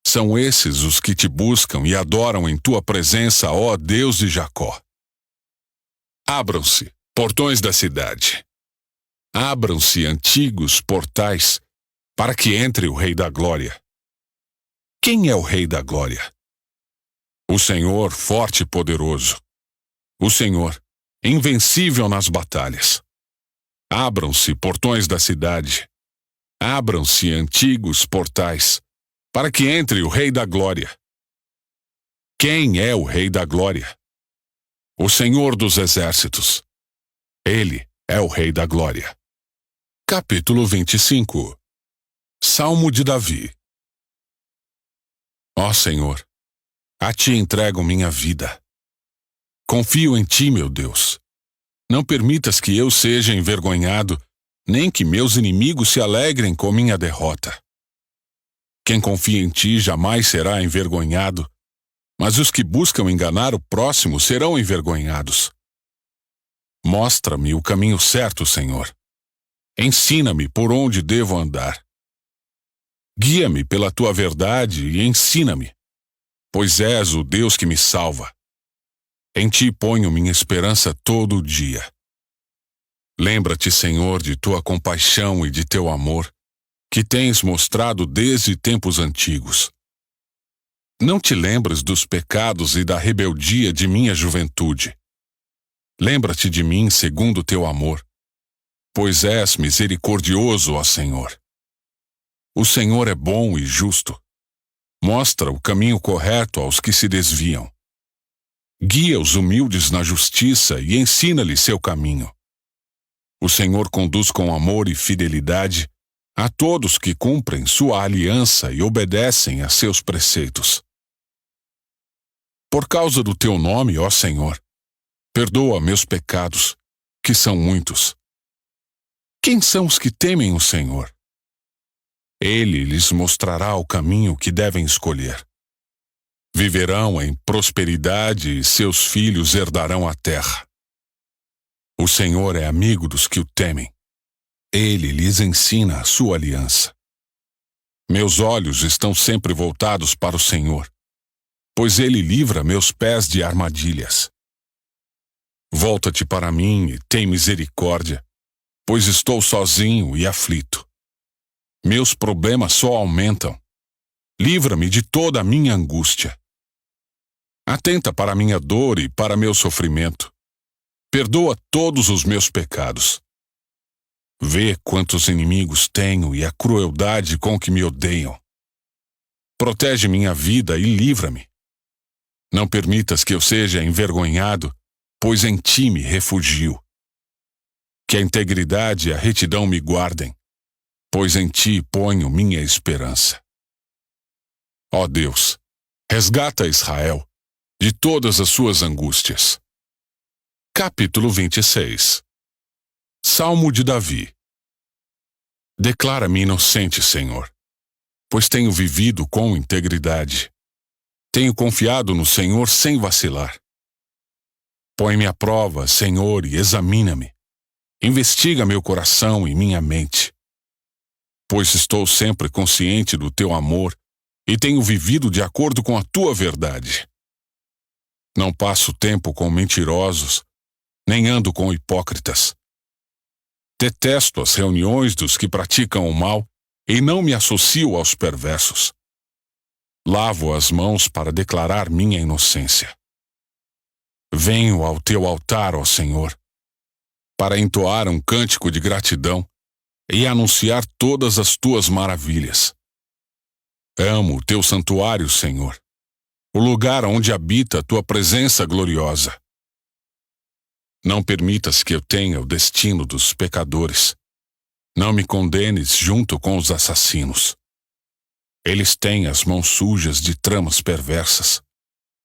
São esses os que te buscam e adoram em tua presença, ó Deus de Jacó. Abram-se, portões da cidade. Abram-se antigos portais, para que entre o Rei da Glória. Quem é o Rei da Glória? O Senhor forte e poderoso. O Senhor, invencível nas batalhas. Abram-se portões da cidade. Abram-se antigos portais, para que entre o Rei da Glória. Quem é o Rei da Glória? O Senhor dos Exércitos. Ele é o Rei da Glória. Capítulo 25. Salmo de Davi. Ó Senhor, a ti entrego minha vida. Confio em ti, meu Deus. Não permitas que eu seja envergonhado, nem que meus inimigos se alegrem com minha derrota. Quem confia em ti jamais será envergonhado, mas os que buscam enganar o próximo serão envergonhados. Mostra-me o caminho certo, Senhor. Ensina-me por onde devo andar. Guia-me pela tua verdade e ensina-me, pois és o Deus que me salva. Em ti ponho minha esperança todo o dia. Lembra-te, Senhor, de tua compaixão e de teu amor, que tens mostrado desde tempos antigos. Não te lembras dos pecados e da rebeldia de minha juventude. Lembra-te de mim segundo teu amor, pois és misericordioso, ó Senhor. O Senhor é bom e justo. Mostra o caminho correto aos que se desviam. Guia os humildes na justiça e ensina-lhes seu caminho. O Senhor conduz com amor e fidelidade a todos que cumprem sua aliança e obedecem a seus preceitos. Por causa do teu nome, ó Senhor, perdoa meus pecados, que são muitos. Quem são os que temem o Senhor? Ele lhes mostrará o caminho que devem escolher. Viverão em prosperidade e seus filhos herdarão a terra. O Senhor é amigo dos que o temem. Ele lhes ensina a sua aliança. Meus olhos estão sempre voltados para o Senhor, pois ele livra meus pés de armadilhas. Volta-te para mim e tem misericórdia, pois estou sozinho e aflito. Meus problemas só aumentam. Livra-me de toda a minha angústia. Atenta para minha dor e para meu sofrimento. Perdoa todos os meus pecados. Vê quantos inimigos tenho e a crueldade com que me odeiam. Protege minha vida e livra-me. Não permitas que eu seja envergonhado, pois em ti me refugio. Que a integridade e a retidão me guardem, pois em ti ponho minha esperança. Ó Deus, resgata Israel de todas as suas angústias. Capítulo 26. Salmo de Davi. Declara-me inocente, Senhor, pois tenho vivido com integridade. Tenho confiado no Senhor sem vacilar. Põe-me à prova, Senhor, e examina-me. Investiga meu coração e minha mente. Pois estou sempre consciente do teu amor e tenho vivido de acordo com a tua verdade. Não passo tempo com mentirosos, nem ando com hipócritas. Detesto as reuniões dos que praticam o mal e não me associo aos perversos. Lavo as mãos para declarar minha inocência. Venho ao teu altar, ó Senhor, para entoar um cântico de gratidão e anunciar todas as tuas maravilhas. Amo o teu santuário, Senhor, o lugar onde habita a tua presença gloriosa. Não permitas que eu tenha o destino dos pecadores. Não me condenes junto com os assassinos. Eles têm as mãos sujas de tramas perversas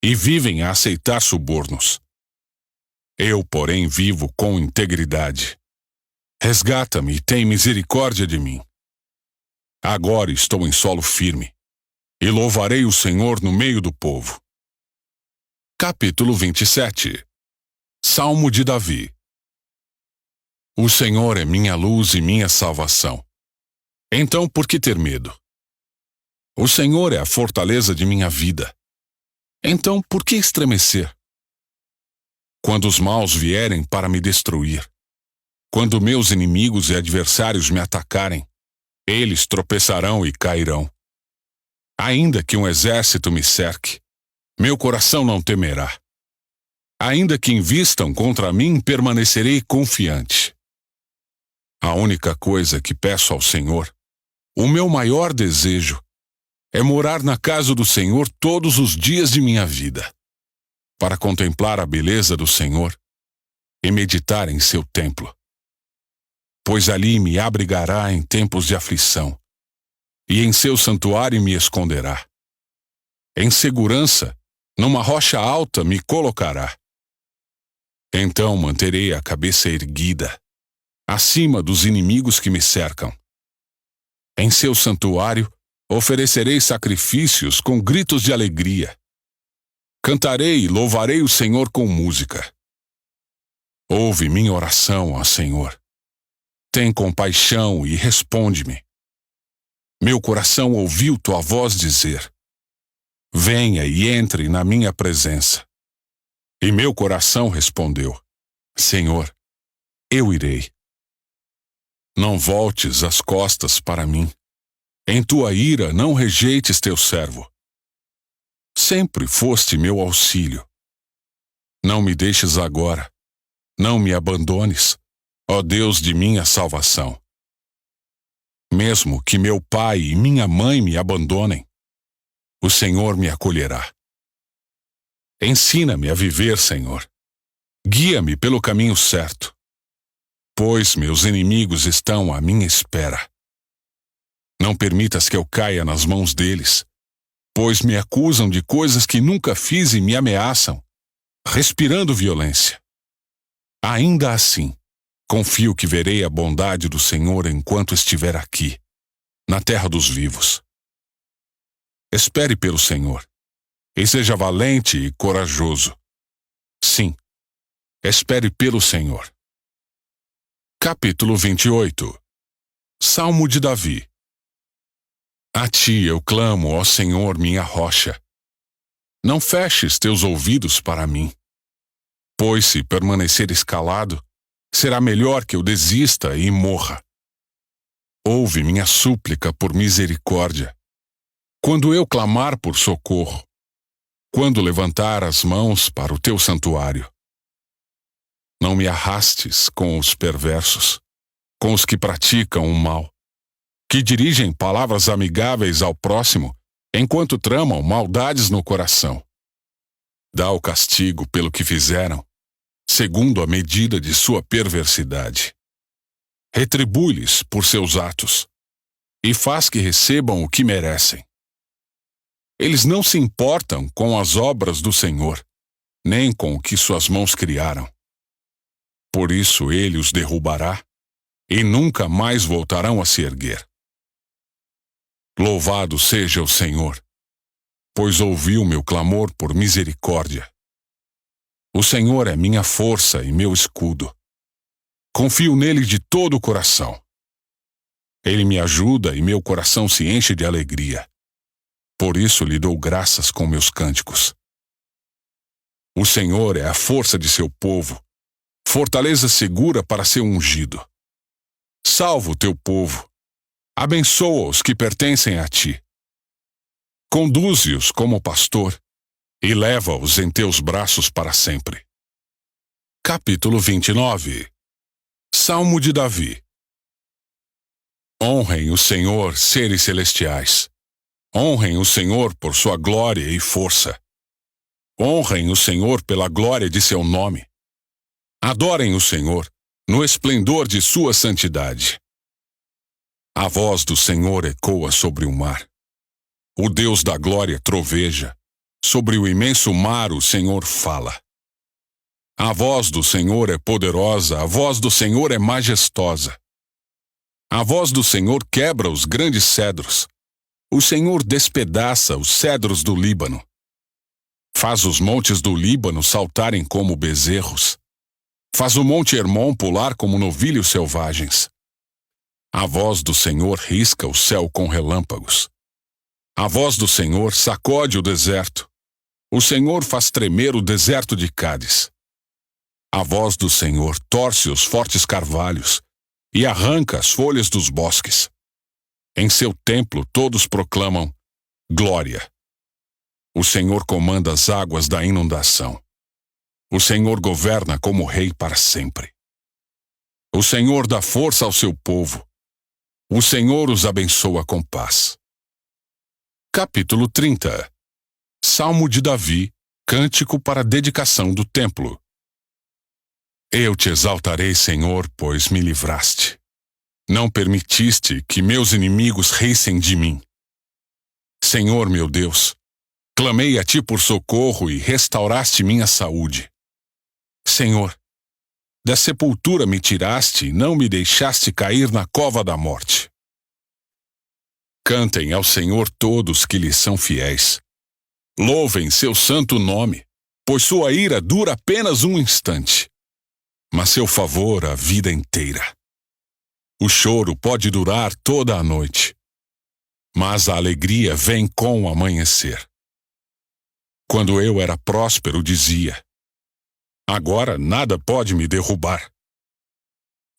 e vivem a aceitar subornos. Eu, porém, vivo com integridade. Resgata-me e tem misericórdia de mim. Agora estou em solo firme e louvarei o Senhor no meio do povo. Capítulo 27. Salmo de Davi. O Senhor é minha luz e minha salvação. Então, por que ter medo? O Senhor é a fortaleza de minha vida. Então, por que estremecer? Quando os maus vierem para me destruir, quando meus inimigos e adversários me atacarem, eles tropeçarão e cairão. Ainda que um exército me cerque, meu coração não temerá. Ainda que invistam contra mim, permanecerei confiante. A única coisa que peço ao Senhor, o meu maior desejo, é morar na casa do Senhor todos os dias de minha vida, para contemplar a beleza do Senhor e meditar em seu templo. Pois ali me abrigará em tempos de aflição, e em seu santuário me esconderá. Em segurança, numa rocha alta me colocará. Então manterei a cabeça erguida, acima dos inimigos que me cercam. Em seu santuário, oferecerei sacrifícios com gritos de alegria. Cantarei e louvarei o Senhor com música. Ouve minha oração, ó Senhor. Tem compaixão e responde-me. Meu coração ouviu tua voz dizer: venha e entre na minha presença. E meu coração respondeu: Senhor, eu irei. Não voltes as costas para mim. Em tua ira não rejeites teu servo. Sempre foste meu auxílio. Não me deixes agora. Não me abandones, ó Deus de minha salvação. Mesmo que meu pai e minha mãe me abandonem, o Senhor me acolherá. Ensina-me a viver, Senhor. Guia-me pelo caminho certo, pois meus inimigos estão à minha espera. Não permitas que eu caia nas mãos deles, pois me acusam de coisas que nunca fiz e me ameaçam, respirando violência. Ainda assim, confio que verei a bondade do Senhor enquanto estiver aqui, na terra dos vivos. Espere pelo Senhor, e seja valente e corajoso. Sim, espere pelo Senhor. Capítulo 28. Salmo de Davi. A ti eu clamo, ó Senhor, minha rocha. Não feches teus ouvidos para mim, pois se permaneceres calado, será melhor que eu desista e morra. Ouve minha súplica por misericórdia. Quando eu clamar por socorro, quando levantar as mãos para o teu santuário. Não me arrastes com os perversos, com os que praticam o mal, que dirigem palavras amigáveis ao próximo, enquanto tramam maldades no coração. Dá o castigo pelo que fizeram, segundo a medida de sua perversidade. Retribui-lhes por seus atos, e faz que recebam o que merecem. Eles não se importam com as obras do Senhor, nem com o que suas mãos criaram. Por isso ele os derrubará, e nunca mais voltarão a se erguer. Louvado seja o Senhor, pois ouviu meu clamor por misericórdia. O Senhor é minha força e meu escudo. Confio nele de todo o coração. Ele me ajuda e meu coração se enche de alegria. Por isso lhe dou graças com meus cânticos. O Senhor é a força de seu povo, fortaleza segura para seu ungido. Salva o teu povo. Abençoa os que pertencem a ti. Conduze-os como pastor e leva-os em teus braços para sempre. Capítulo 29. Salmo de Davi. Honrem o Senhor, seres celestiais. Honrem o Senhor por sua glória e força. Honrem o Senhor pela glória de seu nome. Adorem o Senhor no esplendor de sua santidade. A voz do Senhor ecoa sobre o mar. O Deus da glória troveja. Sobre o imenso mar o Senhor fala. A voz do Senhor é poderosa, a voz do Senhor é majestosa. A voz do Senhor quebra os grandes cedros. O Senhor despedaça os cedros do Líbano. Faz os montes do Líbano saltarem como bezerros. Faz o monte Hermon pular como novilhos selvagens. A voz do Senhor risca o céu com relâmpagos. A voz do Senhor sacode o deserto. O Senhor faz tremer o deserto de Cádiz. A voz do Senhor torce os fortes carvalhos e arranca as folhas dos bosques. Em seu templo todos proclamam glória. O Senhor comanda as águas da inundação. O Senhor governa como rei para sempre. O Senhor dá força ao seu povo. O Senhor os abençoa com paz. Capítulo 30. Salmo de Davi, cântico para a dedicação do templo. Eu te exaltarei, Senhor, pois me livraste. Não permitiste que meus inimigos rissem de mim. Senhor, meu Deus, clamei a ti por socorro e restauraste minha saúde. Senhor, da sepultura me tiraste e não me deixaste cair na cova da morte. Cantem ao Senhor todos que lhe são fiéis. Louvem seu santo nome, pois sua ira dura apenas um instante, mas seu favor a vida inteira. O choro pode durar toda a noite, mas a alegria vem com o amanhecer. Quando eu era próspero, dizia: agora nada pode me derrubar.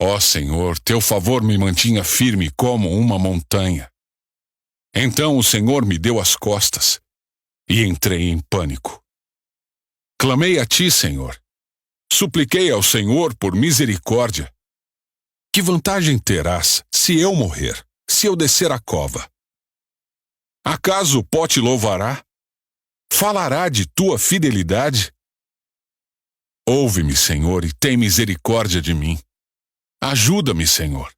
Ó Senhor, teu favor me mantinha firme como uma montanha. Então o Senhor me deu as costas e entrei em pânico. Clamei a ti, Senhor. Supliquei ao Senhor por misericórdia. Que vantagem terás se eu morrer, se eu descer a cova? Acaso o pó te louvará? Falará de tua fidelidade? Ouve-me, Senhor, e tem misericórdia de mim. Ajuda-me, Senhor.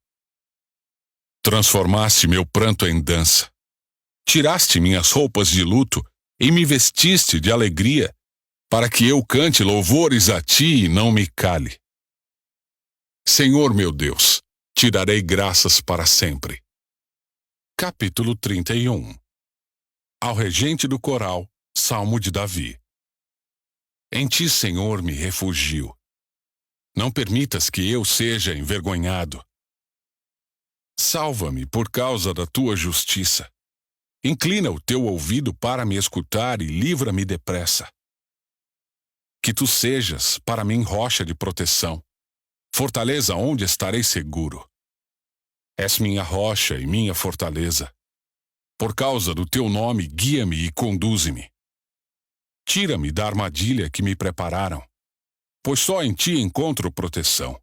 Transformaste meu pranto em dança. Tiraste minhas roupas de luto e me vestiste de alegria, para que eu cante louvores a ti e não me cale. Senhor meu Deus, te darei graças para sempre. Capítulo 31. Ao regente do coral, Salmo de Davi. Em ti, Senhor, me refugio. Não permitas que eu seja envergonhado. Salva-me por causa da tua justiça. Inclina o teu ouvido para me escutar e livra-me depressa. Que tu sejas para mim rocha de proteção, fortaleza onde estarei seguro. És minha rocha e minha fortaleza. Por causa do teu nome, guia-me e conduze-me. Tira-me da armadilha que me prepararam, pois só em ti encontro proteção.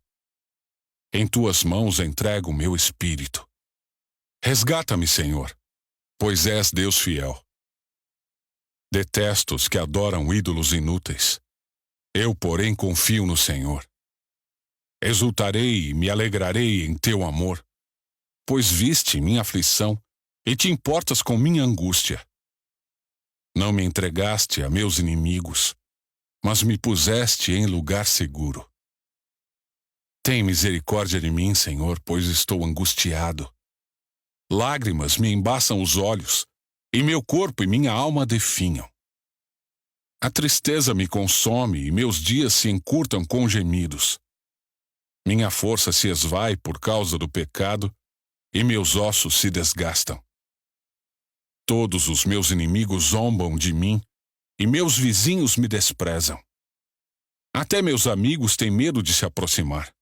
Em tuas mãos entrego o meu espírito. Resgata-me, Senhor, pois és Deus fiel. Detesto os que adoram ídolos inúteis. Eu, porém, confio no Senhor. Exultarei e me alegrarei em teu amor, pois viste minha aflição e te importas com minha angústia. Não me entregaste a meus inimigos, mas me puseste em lugar seguro. Tem misericórdia de mim, Senhor, pois estou angustiado. Lágrimas me embaçam os olhos, e meu corpo e minha alma definham. A tristeza me consome e meus dias se encurtam com gemidos. Minha força se esvai por causa do pecado e meus ossos se desgastam. Todos os meus inimigos zombam de mim e meus vizinhos me desprezam. Até meus amigos têm medo de se aproximar.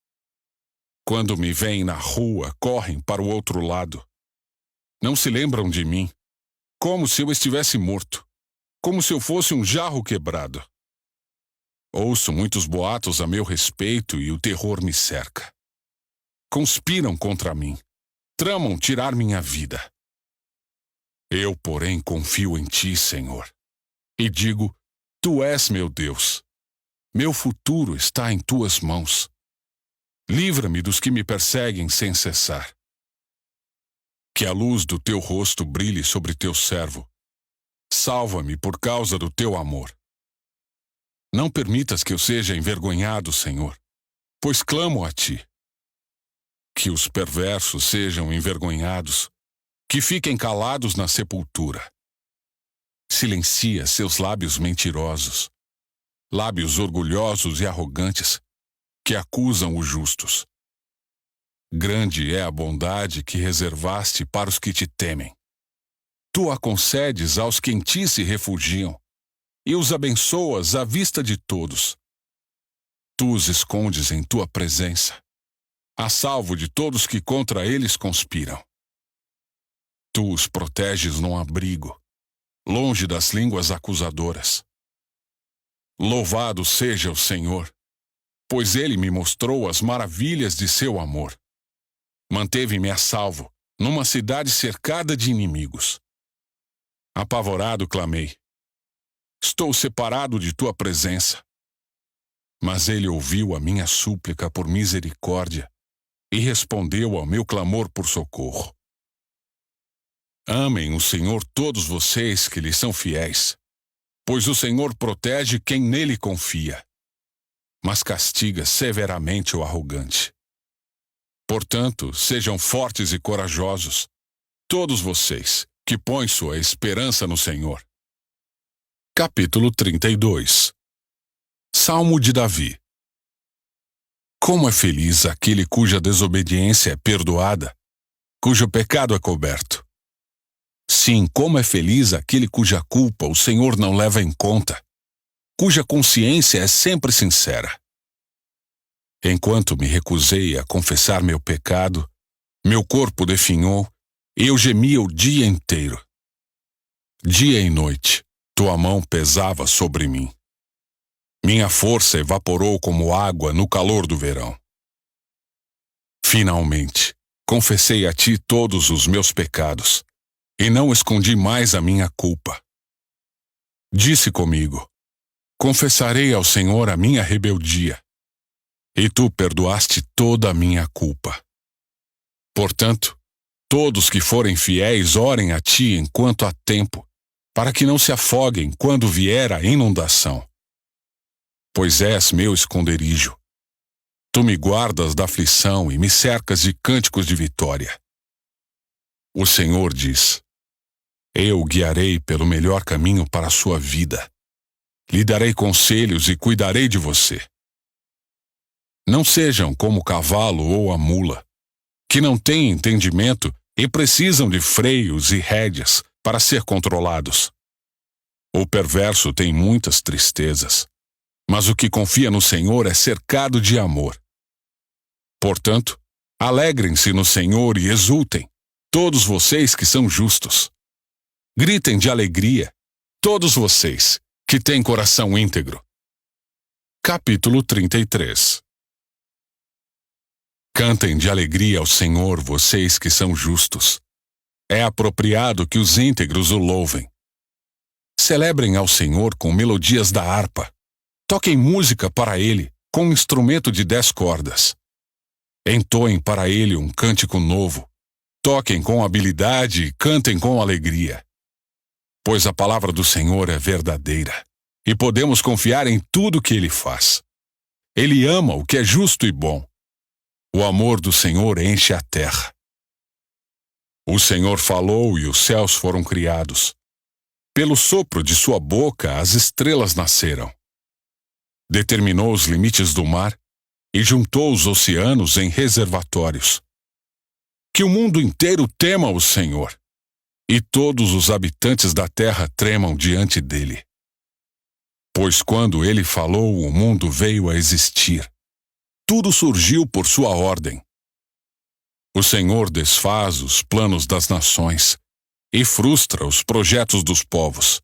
Quando me veem na rua, correm para o outro lado. Não se lembram de mim, como se eu estivesse morto, como se eu fosse um jarro quebrado. Ouço muitos boatos a meu respeito e o terror me cerca. Conspiram contra mim, tramam tirar minha vida. Eu, porém, confio em ti, Senhor, e digo: tu és meu Deus. Meu futuro está em tuas mãos. Livra-me dos que me perseguem sem cessar. Que a luz do teu rosto brilhe sobre teu servo. Salva-me por causa do teu amor. Não permitas que eu seja envergonhado, Senhor, pois clamo a ti. Que os perversos sejam envergonhados, que fiquem calados na sepultura. Silencia seus lábios mentirosos, lábios orgulhosos e arrogantes, que acusam os justos. Grande é a bondade que reservaste para os que te temem. Tu a concedes aos que em ti se refugiam, e os abençoas à vista de todos. Tu os escondes em tua presença, a salvo de todos que contra eles conspiram. Tu os proteges num abrigo, longe das línguas acusadoras. Louvado seja o Senhor, pois Ele me mostrou as maravilhas de seu amor. Manteve-me a salvo, numa cidade cercada de inimigos. Apavorado clamei: estou separado de tua presença. Mas Ele ouviu a minha súplica por misericórdia e respondeu ao meu clamor por socorro. Amem o Senhor todos vocês que lhe são fiéis, pois o Senhor protege quem nele confia, mas castiga severamente o arrogante. Portanto, sejam fortes e corajosos, todos vocês que põem sua esperança no Senhor. Capítulo 32. Salmo de Davi. Como é feliz aquele cuja desobediência é perdoada, cujo pecado é coberto. Sim, como é feliz aquele cuja culpa o Senhor não leva em conta, cuja consciência é sempre sincera. Enquanto me recusei a confessar meu pecado, meu corpo definhou e eu gemia o dia inteiro. Dia e noite, tua mão pesava sobre mim. Minha força evaporou como água no calor do verão. Finalmente, confessei a ti todos os meus pecados, e não escondi mais a minha culpa. Disse comigo: confessarei ao Senhor a minha rebeldia, e tu perdoaste toda a minha culpa. Portanto, todos que forem fiéis orem a ti enquanto há tempo, para que não se afoguem quando vier a inundação. Pois és meu esconderijo. Tu me guardas da aflição e me cercas de cânticos de vitória. O Senhor diz: eu o guiarei pelo melhor caminho para a sua vida. Lhe darei conselhos e cuidarei de você. Não sejam como o cavalo ou a mula, que não têm entendimento e precisam de freios e rédeas para ser controlados. O perverso tem muitas tristezas, mas o que confia no Senhor é cercado de amor. Portanto, alegrem-se no Senhor e exultem, todos vocês que são justos. Gritem de alegria, todos vocês que têm coração íntegro. Capítulo 33. Cantem de alegria ao Senhor, vocês que são justos. É apropriado que os íntegros o louvem. Celebrem ao Senhor com melodias da harpa. Toquem música para Ele com um instrumento de 10 cordas. Entoem para Ele um cântico novo. Toquem com habilidade e cantem com alegria. Pois a palavra do Senhor é verdadeira, e podemos confiar em tudo que Ele faz. Ele ama o que é justo e bom. O amor do Senhor enche a terra. O Senhor falou e os céus foram criados. Pelo sopro de sua boca as estrelas nasceram. Determinou os limites do mar e juntou os oceanos em reservatórios. Que o mundo inteiro tema o Senhor, e todos os habitantes da terra tremam diante dele. Pois quando ele falou, o mundo veio a existir. Tudo surgiu por sua ordem. O Senhor desfaz os planos das nações e frustra os projetos dos povos.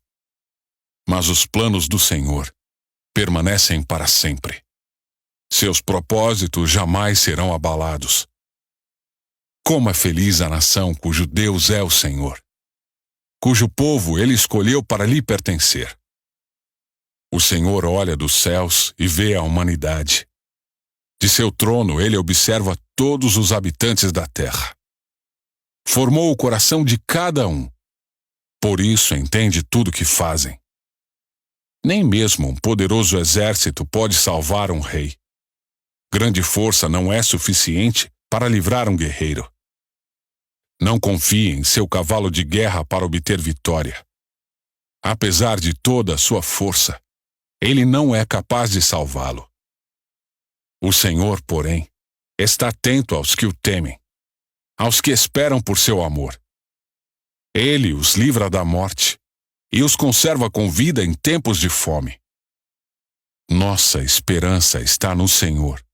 Mas os planos do Senhor permanecem para sempre. Seus propósitos jamais serão abalados. Como é feliz a nação cujo Deus é o Senhor, cujo povo ele escolheu para lhe pertencer. O Senhor olha dos céus e vê a humanidade. De seu trono ele observa todos os habitantes da terra. Formou o coração de cada um. Por isso entende tudo que fazem. Nem mesmo um poderoso exército pode salvar um rei. Grande força não é suficiente para livrar um guerreiro. Não confie em seu cavalo de guerra para obter vitória. Apesar de toda a sua força, ele não é capaz de salvá-lo. O Senhor, porém, está atento aos que o temem, aos que esperam por seu amor. Ele os livra da morte e os conserva com vida em tempos de fome. Nossa esperança está no Senhor.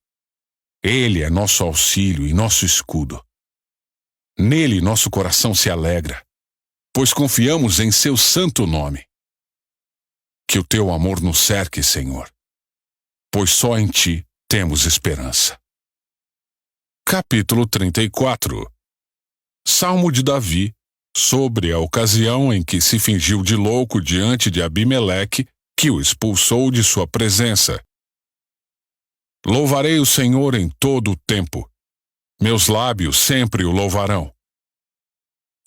Ele é nosso auxílio e nosso escudo. Nele nosso coração se alegra, pois confiamos em seu santo nome. Que o teu amor nos cerque, Senhor, pois só em ti temos esperança. Capítulo 34. Salmo de Davi, sobre a ocasião em que se fingiu de louco diante de Abimeleque, que o expulsou de sua presença. Louvarei o Senhor em todo o tempo. Meus lábios sempre o louvarão.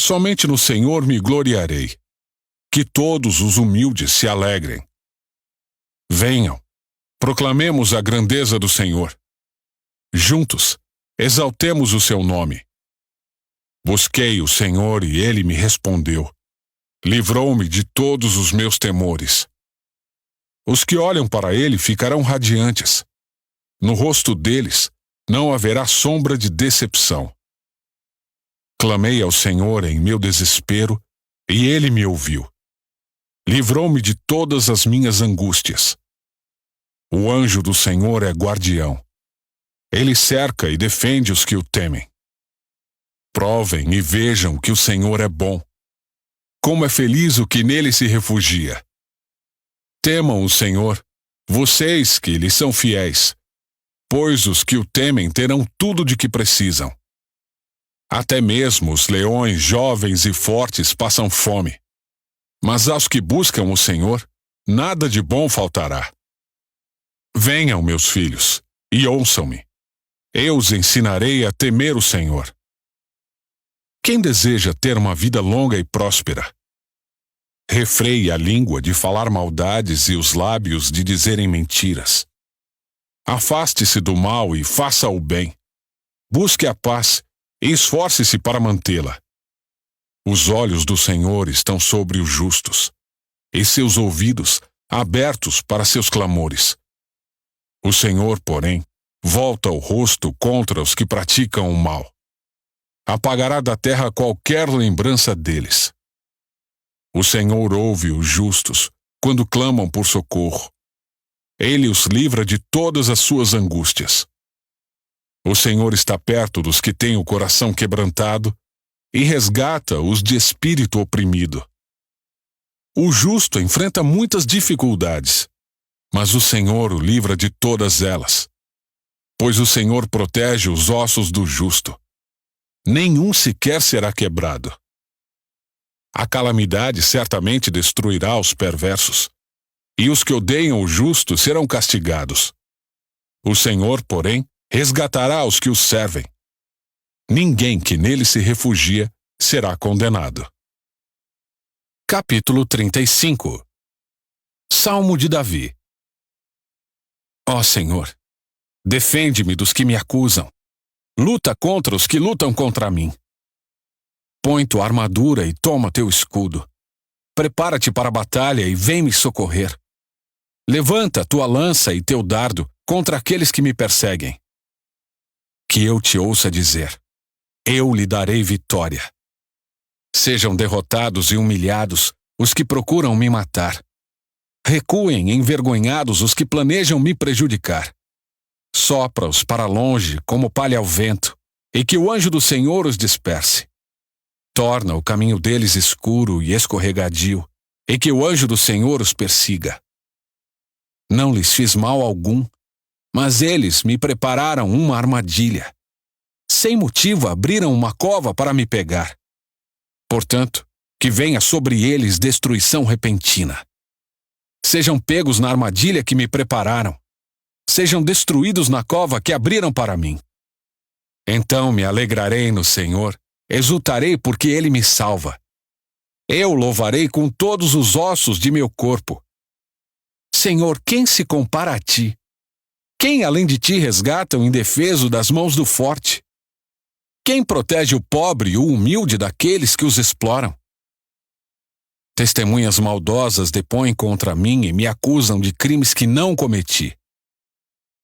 Somente no Senhor me gloriarei. Que todos os humildes se alegrem. Venham, proclamemos a grandeza do Senhor. Juntos, exaltemos o seu nome. Busquei o Senhor e ele me respondeu. Livrou-me de todos os meus temores. Os que olham para ele ficarão radiantes. No rosto deles não haverá sombra de decepção. Clamei ao Senhor em meu desespero e ele me ouviu. Livrou-me de todas as minhas angústias. O anjo do Senhor é guardião. Ele cerca e defende os que o temem. Provem e vejam que o Senhor é bom. Como é feliz o que nele se refugia. Temam o Senhor, vocês que lhe são fiéis, pois os que o temem terão tudo de que precisam. Até mesmo os leões jovens e fortes passam fome. Mas aos que buscam o Senhor, nada de bom faltará. Venham, meus filhos, e ouçam-me. Eu os ensinarei a temer o Senhor. Quem deseja ter uma vida longa e próspera? Refreie a língua de falar maldades e os lábios de dizerem mentiras. Afaste-se do mal e faça o bem. Busque a paz e esforce-se para mantê-la. Os olhos do Senhor estão sobre os justos, e seus ouvidos abertos para seus clamores. O Senhor, porém, volta o rosto contra os que praticam o mal. Apagará da terra qualquer lembrança deles. O Senhor ouve os justos quando clamam por socorro. Ele os livra de todas as suas angústias. O Senhor está perto dos que têm o coração quebrantado e resgata os de espírito oprimido. O justo enfrenta muitas dificuldades, mas o Senhor o livra de todas elas. Pois o Senhor protege os ossos do justo. Nenhum sequer será quebrado. A calamidade certamente destruirá os perversos, e os que odeiam o justo serão castigados. O Senhor, porém, resgatará os que o servem. Ninguém que nele se refugia será condenado. Capítulo 35. Salmo de Davi. Ó Senhor, defende-me dos que me acusam. Luta contra os que lutam contra mim. Põe tua armadura e toma teu escudo. Prepara-te para a batalha e vem me socorrer. Levanta tua lança e teu dardo contra aqueles que me perseguem. Que eu te ouça dizer: eu lhe darei vitória. Sejam derrotados e humilhados os que procuram me matar. Recuem envergonhados os que planejam me prejudicar. Sopra-os para longe como palha ao vento, e que o anjo do Senhor os disperse. Torna o caminho deles escuro e escorregadio, e que o anjo do Senhor os persiga. Não lhes fiz mal algum, mas eles me prepararam uma armadilha. Sem motivo abriram uma cova para me pegar. Portanto, que venha sobre eles destruição repentina. sejam pegos na armadilha que me prepararam, sejam destruídos na cova que abriram para mim. Então me alegrarei no Senhor, exultarei porque Ele me salva. Eu louvarei com todos os ossos de meu corpo. Senhor, quem se compara a Ti? Quem além de Ti resgata o indefeso das mãos do forte? Quem protege o pobre e o humilde daqueles que os exploram? Testemunhas maldosas depõem contra mim e me acusam de crimes que não cometi.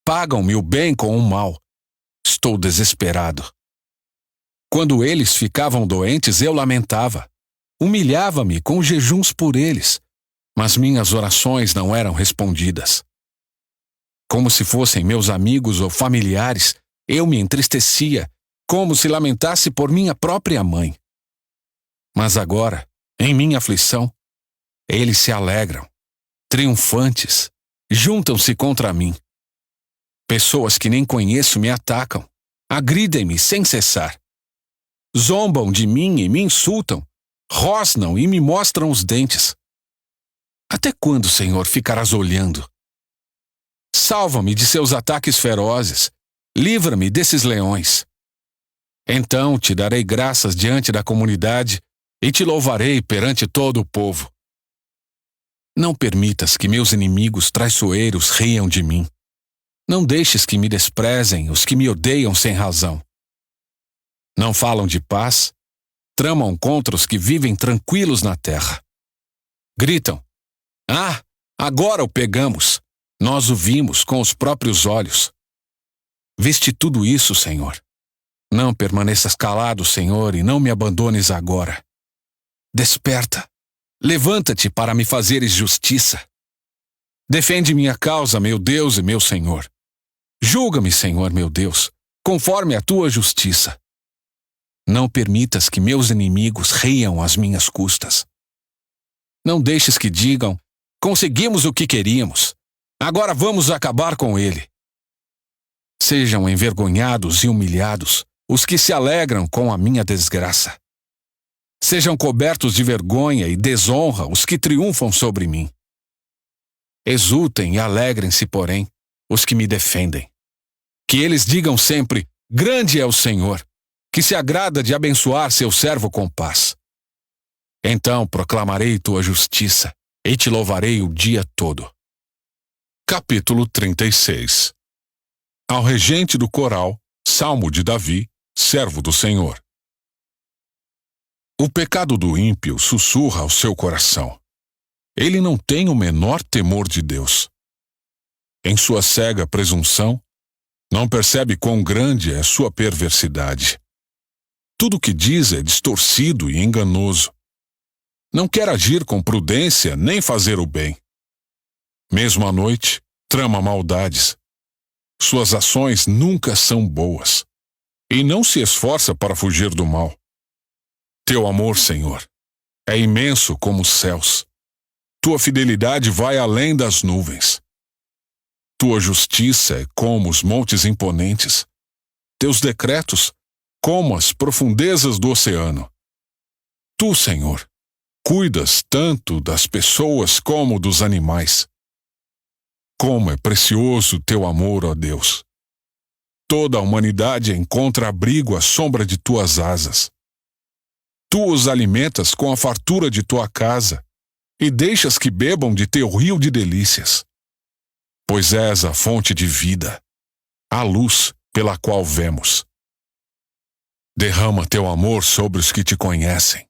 Pagam-me o bem com o mal. Estou desesperado. Quando eles ficavam doentes, eu lamentava. Humilhava-me com jejuns por eles, mas minhas orações não eram respondidas. Como se fossem meus amigos ou familiares, eu me entristecia, como se lamentasse por minha própria mãe. Mas agora, em minha aflição, eles se alegram, triunfantes, juntam-se contra mim. Pessoas que nem conheço me atacam, agridem-me sem cessar. Zombam de mim e me insultam, rosnam e me mostram os dentes. Até quando, Senhor, ficarás olhando? Salva-me de seus ataques ferozes, livra-me desses leões. Então te darei graças diante da comunidade e te louvarei perante todo o povo. Não permitas que meus inimigos traiçoeiros riam de mim. Não deixes que me desprezem os que me odeiam sem razão. Não falam de paz, tramam contra os que vivem tranquilos na terra. Gritam: "Ah, agora o pegamos! Nós o vimos com os próprios olhos." Viste tudo isso, Senhor. Não permaneças calado, Senhor, e não me abandones agora. Desperta, levanta-te para me fazeres justiça. Defende minha causa, meu Deus e meu Senhor. Julga-me, Senhor, meu Deus, conforme a tua justiça. Não permitas que meus inimigos riam às minhas custas. Não deixes que digam: "Conseguimos o que queríamos. Agora vamos acabar com ele." Sejam envergonhados e humilhados os que se alegram com a minha desgraça. Sejam cobertos de vergonha e desonra os que triunfam sobre mim. Exultem e alegrem-se, porém, os que me defendem. Que eles digam sempre: "Grande é o Senhor, que se agrada de abençoar seu servo com paz." Então proclamarei tua justiça e te louvarei o dia todo. Capítulo 36. Ao regente do coral, Salmo de Davi, servo do Senhor. O pecado do ímpio sussurra ao seu coração. Ele não tem o menor temor de Deus. Em sua cega presunção, não percebe quão grande é sua perversidade. Tudo o que diz é distorcido e enganoso. Não quer agir com prudência nem fazer o bem. Mesmo à noite, trama maldades. Suas ações nunca são boas, e não se esforça para fugir do mal. Teu amor, Senhor, é imenso como os céus. Tua fidelidade vai além das nuvens. Tua justiça é como os montes imponentes. Teus decretos, como as profundezas do oceano. Tu, Senhor, cuidas tanto das pessoas como dos animais. Como é precioso teu amor, ó Deus! Toda a humanidade encontra abrigo à sombra de tuas asas. Tu os alimentas com a fartura de tua casa e deixas que bebam de teu rio de delícias. Pois és a fonte de vida, a luz pela qual vemos. Derrama teu amor sobre os que te conhecem.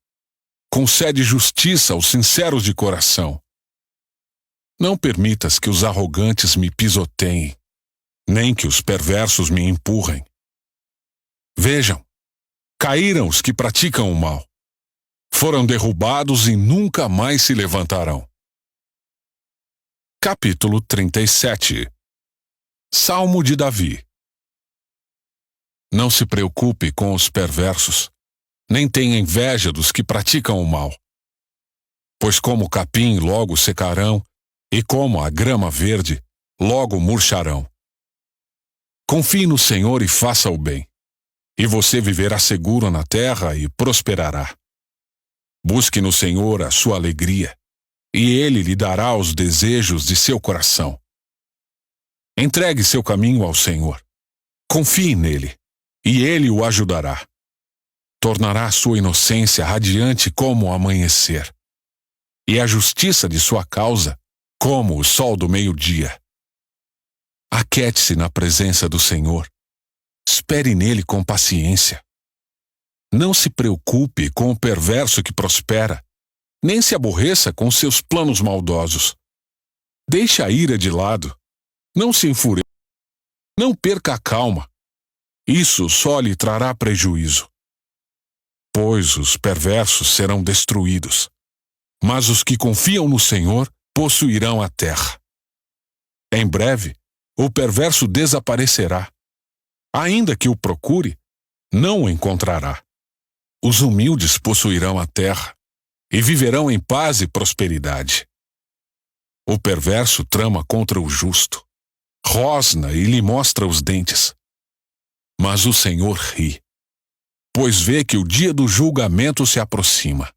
Concede justiça aos sinceros de coração. Não permitas que os arrogantes me pisoteiem, nem que os perversos me empurrem. Vejam, caíram os que praticam o mal. Foram derrubados e nunca mais se levantarão. Capítulo 37. Salmo de Davi. Não se preocupe com os perversos, nem tenha inveja dos que praticam o mal. Pois como o capim logo secarão, e como a grama verde, logo murcharão. Confie no Senhor e faça o bem, e você viverá seguro na terra e prosperará. Busque no Senhor a sua alegria, e ele lhe dará os desejos de seu coração. Entregue seu caminho ao Senhor. Confie nele, e ele o ajudará. Tornará sua inocência radiante como o amanhecer, e a justiça de sua causa como o sol do meio-dia. Aquete-se na presença do Senhor. Espere nele com paciência. Não se preocupe com o perverso que prospera, nem se aborreça com seus planos maldosos. Deixe a ira de lado. Não se enfureça. Não perca a calma. Isso só lhe trará prejuízo. Pois os perversos serão destruídos, mas os que confiam no Senhor possuirão a terra. Em breve, o perverso desaparecerá. Ainda que o procure, não o encontrará. Os humildes possuirão a terra e viverão em paz e prosperidade. O perverso trama contra o justo, rosna e lhe mostra os dentes. Mas o Senhor ri, pois vê que o dia do julgamento se aproxima.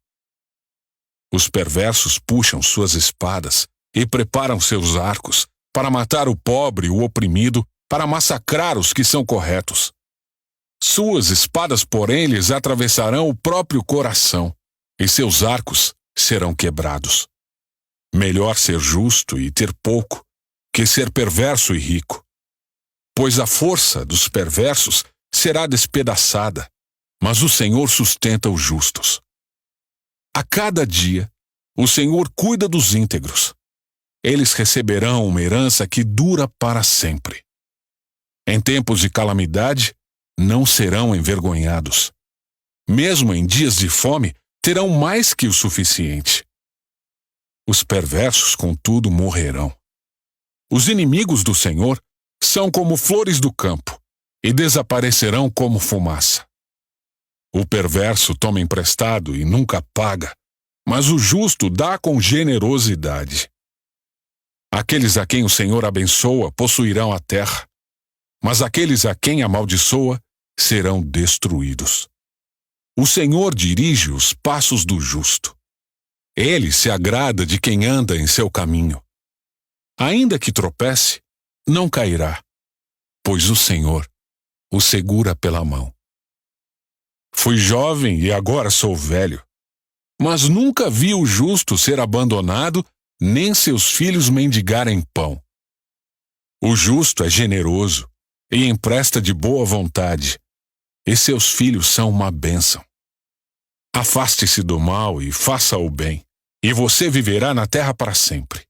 Os perversos puxam suas espadas e preparam seus arcos para matar o pobre e o oprimido, para massacrar os que são corretos. Suas espadas, porém, lhes atravessarão o próprio coração, e seus arcos serão quebrados. Melhor ser justo e ter pouco, que ser perverso e rico. Pois a força dos perversos será despedaçada, mas o Senhor sustenta os justos. A cada dia, o Senhor cuida dos íntegros. Eles receberão uma herança que dura para sempre. Em tempos de calamidade, não serão envergonhados. Mesmo em dias de fome, terão mais que o suficiente. Os perversos, contudo, morrerão. Os inimigos do Senhor são como flores do campo e desaparecerão como fumaça. O perverso toma emprestado e nunca paga, mas o justo dá com generosidade. Aqueles a quem o Senhor abençoa possuirão a terra, mas aqueles a quem amaldiçoa serão destruídos. O Senhor dirige os passos do justo. Ele se agrada de quem anda em seu caminho. Ainda que tropece, não cairá, pois o Senhor o segura pela mão. Fui jovem e agora sou velho, mas nunca vi o justo ser abandonado, nem seus filhos mendigarem pão. O justo é generoso e empresta de boa vontade, e seus filhos são uma bênção. Afaste-se do mal e faça o bem, e você viverá na terra para sempre.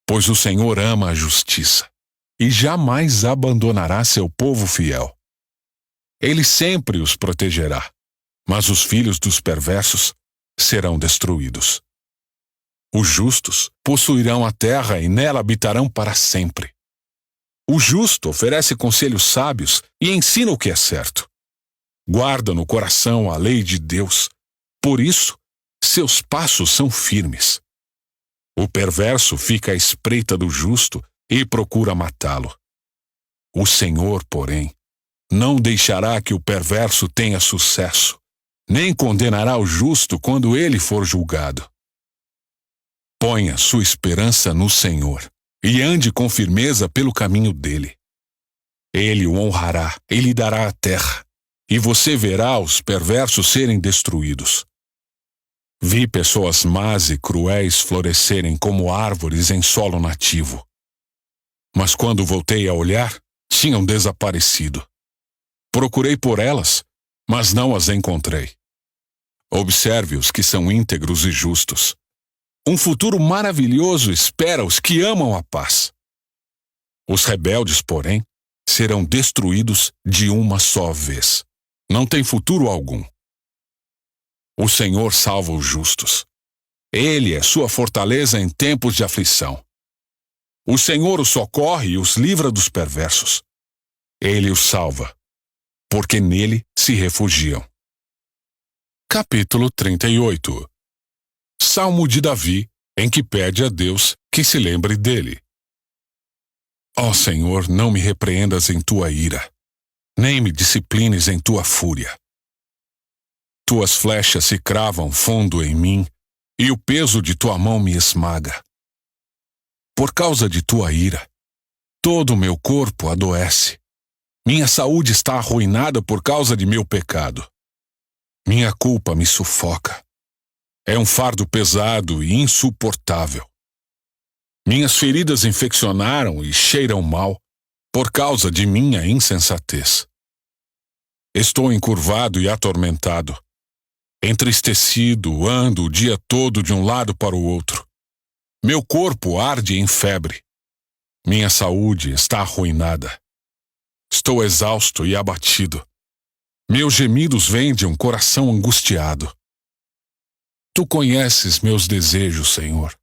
Pois o Senhor ama a justiça, e jamais abandonará seu povo fiel. Ele sempre os protegerá, mas os filhos dos perversos serão destruídos. Os justos possuirão a terra e nela habitarão para sempre. O justo oferece conselhos sábios e ensina o que é certo. Guarda no coração a lei de Deus, por isso seus passos são firmes. O perverso fica à espreita do justo e procura matá-lo. O Senhor, porém, não deixará que o perverso tenha sucesso, nem condenará o justo quando ele for julgado. Ponha sua esperança no Senhor e ande com firmeza pelo caminho dele. Ele o honrará e lhe dará a terra, e você verá os perversos serem destruídos. Vi pessoas más e cruéis florescerem como árvores em solo nativo. Mas quando voltei a olhar, tinham desaparecido. Procurei por elas, mas não as encontrei. Observe os que são íntegros e justos. Um futuro maravilhoso espera os que amam a paz. Os rebeldes, porém, serão destruídos de uma só vez. Não tem futuro algum. O Senhor salva os justos. Ele é sua fortaleza em tempos de aflição. O Senhor os socorre e os livra dos perversos. Ele os salva, porque nele se refugiam. Capítulo 38. Salmo de Davi, em que pede a Deus que se lembre dele. Ó Senhor, não me repreendas em tua ira, nem me disciplines em tua fúria. Tuas flechas se cravam fundo em mim, e o peso de tua mão me esmaga. Por causa de tua ira, todo o meu corpo adoece. Minha saúde está arruinada por causa de meu pecado. Minha culpa me sufoca. É um fardo pesado e insuportável. Minhas feridas infeccionaram e cheiram mal por causa de minha insensatez. Estou encurvado e atormentado. Entristecido, ando o dia todo de um lado para o outro. Meu corpo arde em febre. Minha saúde está arruinada. Estou exausto e abatido. Meus gemidos vêm de um coração angustiado. Tu conheces meus desejos, Senhor,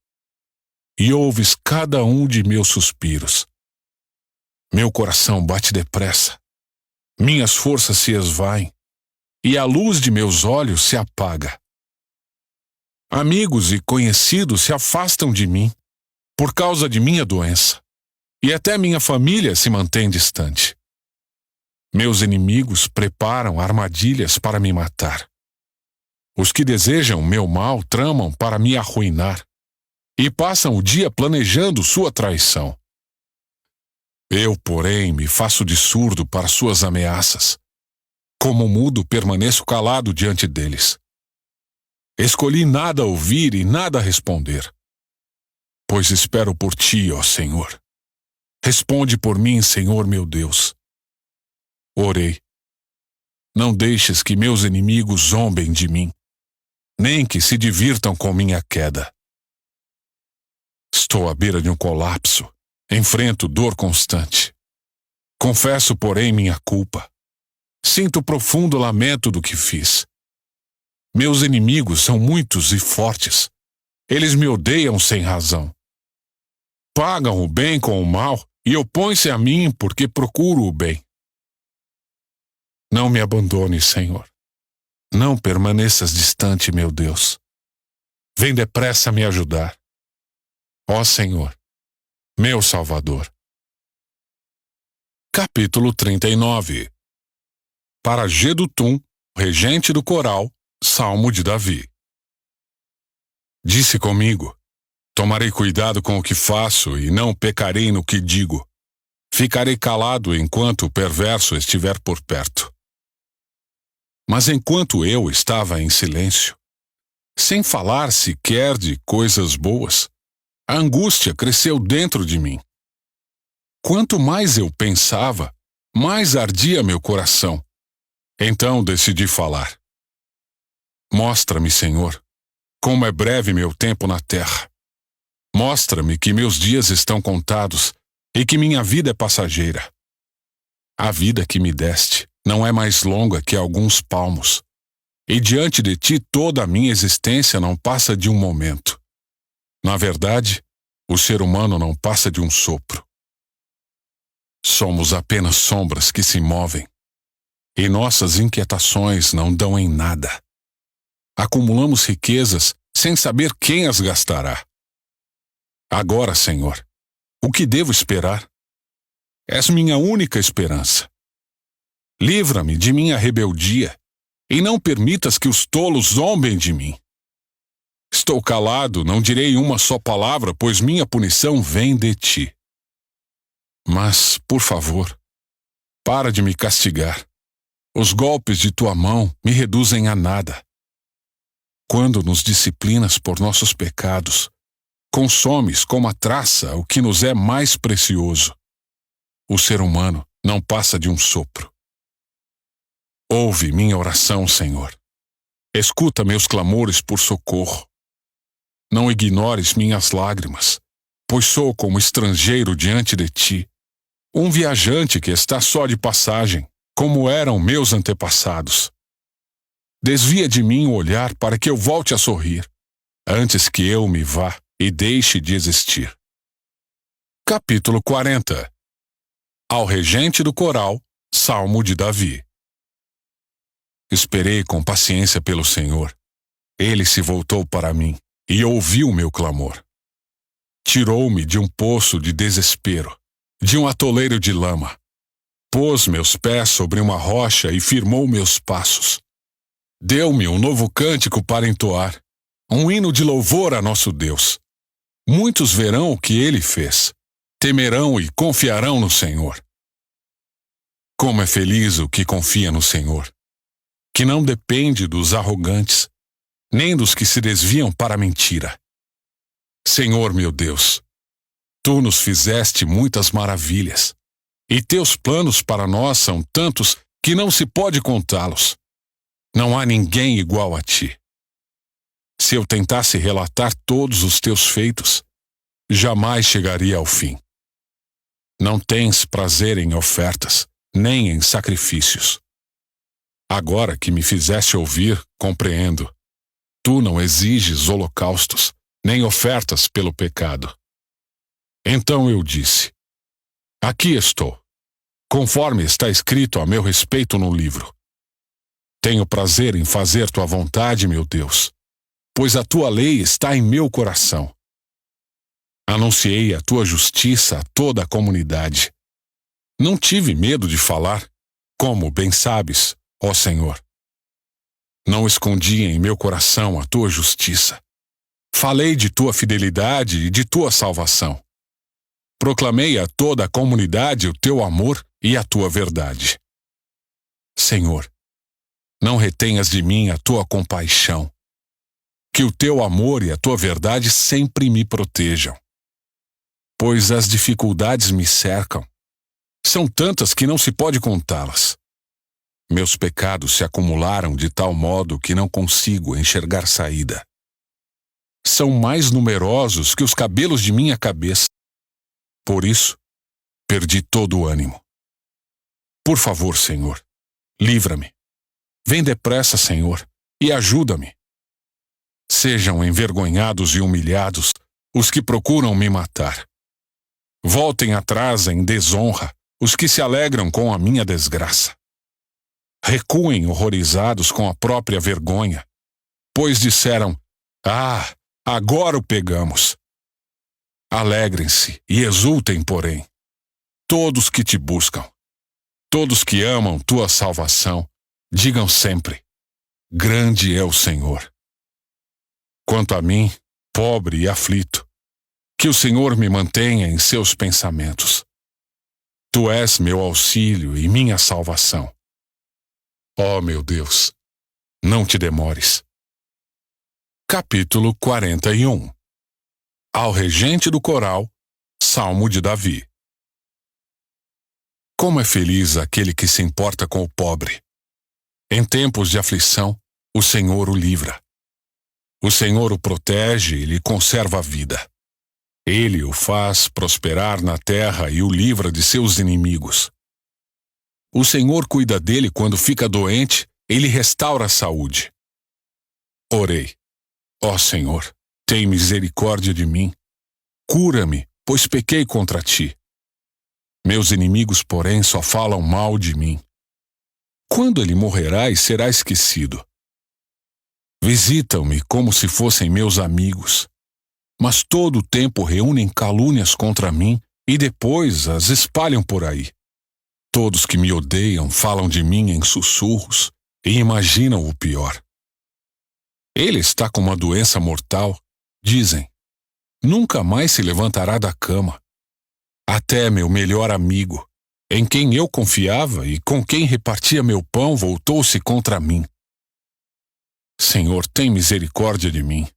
e ouves cada um de meus suspiros. Meu coração bate depressa. Minhas forças se esvaem, e a luz de meus olhos se apaga. Amigos e conhecidos se afastam de mim por causa de minha doença, e até minha família se mantém distante. Meus inimigos preparam armadilhas para me matar. Os que desejam meu mal tramam para me arruinar e passam o dia planejando sua traição. Eu, porém, me faço de surdo para suas ameaças. Como mudo, permaneço calado diante deles. Escolhi nada ouvir e nada responder, pois espero por ti, ó Senhor. Responde por mim, Senhor meu Deus. Orei. Não deixes que meus inimigos zombem de mim, nem que se divirtam com minha queda. Estou à beira de um colapso. Enfrento dor constante. Confesso, porém, minha culpa. Sinto profundo lamento do que fiz. Meus inimigos são muitos e fortes. Eles me odeiam sem razão. Pagam o bem com o mal e opõem-se a mim porque procuro o bem. Não me abandone, Senhor. Não permaneças distante, meu Deus. Vem depressa me ajudar. Ó Senhor, meu Salvador. Capítulo 39. Para Jedutum, regente do coral, Salmo de Davi. Disse comigo: tomarei cuidado com o que faço e não pecarei no que digo. Ficarei calado enquanto o perverso estiver por perto. Mas enquanto eu estava em silêncio, sem falar sequer de coisas boas, a angústia cresceu dentro de mim. Quanto mais eu pensava, mais ardia meu coração. Então decidi falar. Mostra-me, Senhor, como é breve meu tempo na terra. Mostra-me que meus dias estão contados e que minha vida é passageira. A vida que me deste não é mais longa que alguns palmos, e diante de ti toda a minha existência não passa de um momento. Na verdade, o ser humano não passa de um sopro. Somos apenas sombras que se movem, e nossas inquietações não dão em nada. Acumulamos riquezas sem saber quem as gastará. Agora, Senhor, o que devo esperar? És minha única esperança. Livra-me de minha rebeldia, e não permitas que os tolos zombem de mim. Estou calado, não direi uma só palavra, pois minha punição vem de ti. Mas, por favor, para de me castigar. Os golpes de tua mão me reduzem a nada. Quando nos disciplinas por nossos pecados, consomes como a traça o que nos é mais precioso. O ser humano não passa de um sopro. Ouve minha oração, Senhor. Escuta meus clamores por socorro. Não ignores minhas lágrimas, pois sou como estrangeiro diante de ti, um viajante que está só de passagem, como eram meus antepassados. Desvia de mim o olhar para que eu volte a sorrir, antes que eu me vá e deixe de existir. Capítulo 40. Ao regente do coral, Salmo de Davi. Esperei com paciência pelo Senhor. Ele se voltou para mim e ouviu meu clamor. Tirou-me de um poço de desespero, de um atoleiro de lama. Pôs meus pés sobre uma rocha e firmou meus passos. Deu-me um novo cântico para entoar, um hino de louvor a nosso Deus. Muitos verão o que ele fez, temerão e confiarão no Senhor. Como é feliz o que confia no Senhor, que não depende dos arrogantes, nem dos que se desviam para a mentira. Senhor meu Deus, tu nos fizeste muitas maravilhas, e teus planos para nós são tantos que não se pode contá-los. Não há ninguém igual a ti. Se eu tentasse relatar todos os teus feitos, jamais chegaria ao fim. Não tens prazer em ofertas, nem em sacrifícios. Agora que me fizeste ouvir, compreendo. Tu não exiges holocaustos, nem ofertas pelo pecado. Então eu disse: aqui estou, conforme está escrito a meu respeito no livro. Tenho prazer em fazer tua vontade, meu Deus, pois a tua lei está em meu coração. Anunciei a tua justiça a toda a comunidade. Não tive medo de falar, como bem sabes, ó Senhor. Não escondi em meu coração a tua justiça. Falei de tua fidelidade e de tua salvação. Proclamei a toda a comunidade o teu amor e a tua verdade. Senhor, não retenhas de mim a tua compaixão. Que o teu amor e a tua verdade sempre me protejam. Pois as dificuldades me cercam. São tantas que não se pode contá-las. Meus pecados se acumularam de tal modo que não consigo enxergar saída. São mais numerosos que os cabelos de minha cabeça. Por isso, perdi todo o ânimo. Por favor, Senhor, livra-me. Vem depressa, Senhor, e ajuda-me. Sejam envergonhados e humilhados os que procuram me matar. Voltem atrás em desonra os que se alegram com a minha desgraça. Recuem horrorizados com a própria vergonha, pois disseram: ah, agora o pegamos. Alegrem-se e exultem, porém, todos que te buscam. Todos que amam tua salvação, digam sempre: grande é o Senhor. Quanto a mim, pobre e aflito, que o Senhor me mantenha em seus pensamentos. Tu és meu auxílio e minha salvação. Ó meu Deus, não te demores. Capítulo 41. Ao regente do coral, Salmo de Davi. Como é feliz aquele que se importa com o pobre. Em tempos de aflição, o Senhor o livra. O Senhor o protege e lhe conserva a vida. Ele o faz prosperar na terra e o livra de seus inimigos. O Senhor cuida dele quando fica doente e lhe restaura a saúde. Orei: ó Senhor, tem misericórdia de mim. Cura-me, pois pequei contra ti. Meus inimigos, porém, só falam mal de mim. Quando ele morrerá e será esquecido? Visitam-me como se fossem meus amigos, mas todo o tempo reúnem calúnias contra mim e depois as espalham por aí. Todos que me odeiam falam de mim em sussurros e imaginam o pior. Ele está com uma doença mortal, dizem. Nunca mais se levantará da cama. Até meu melhor amigo, em quem eu confiava e com quem repartia meu pão, voltou-se contra mim. Senhor, tem misericórdia de mim.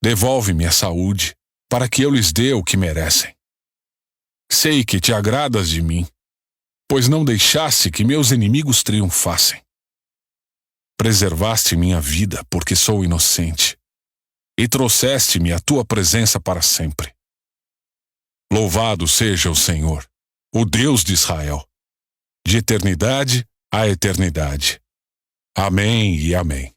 Devolve-me a saúde, para que eu lhes dê o que merecem. Sei que te agradas de mim, pois não deixaste que meus inimigos triunfassem. Preservaste minha vida, porque sou inocente, e trouxeste-me à tua presença para sempre. Louvado seja o Senhor, o Deus de Israel, de eternidade a eternidade. Amém e amém.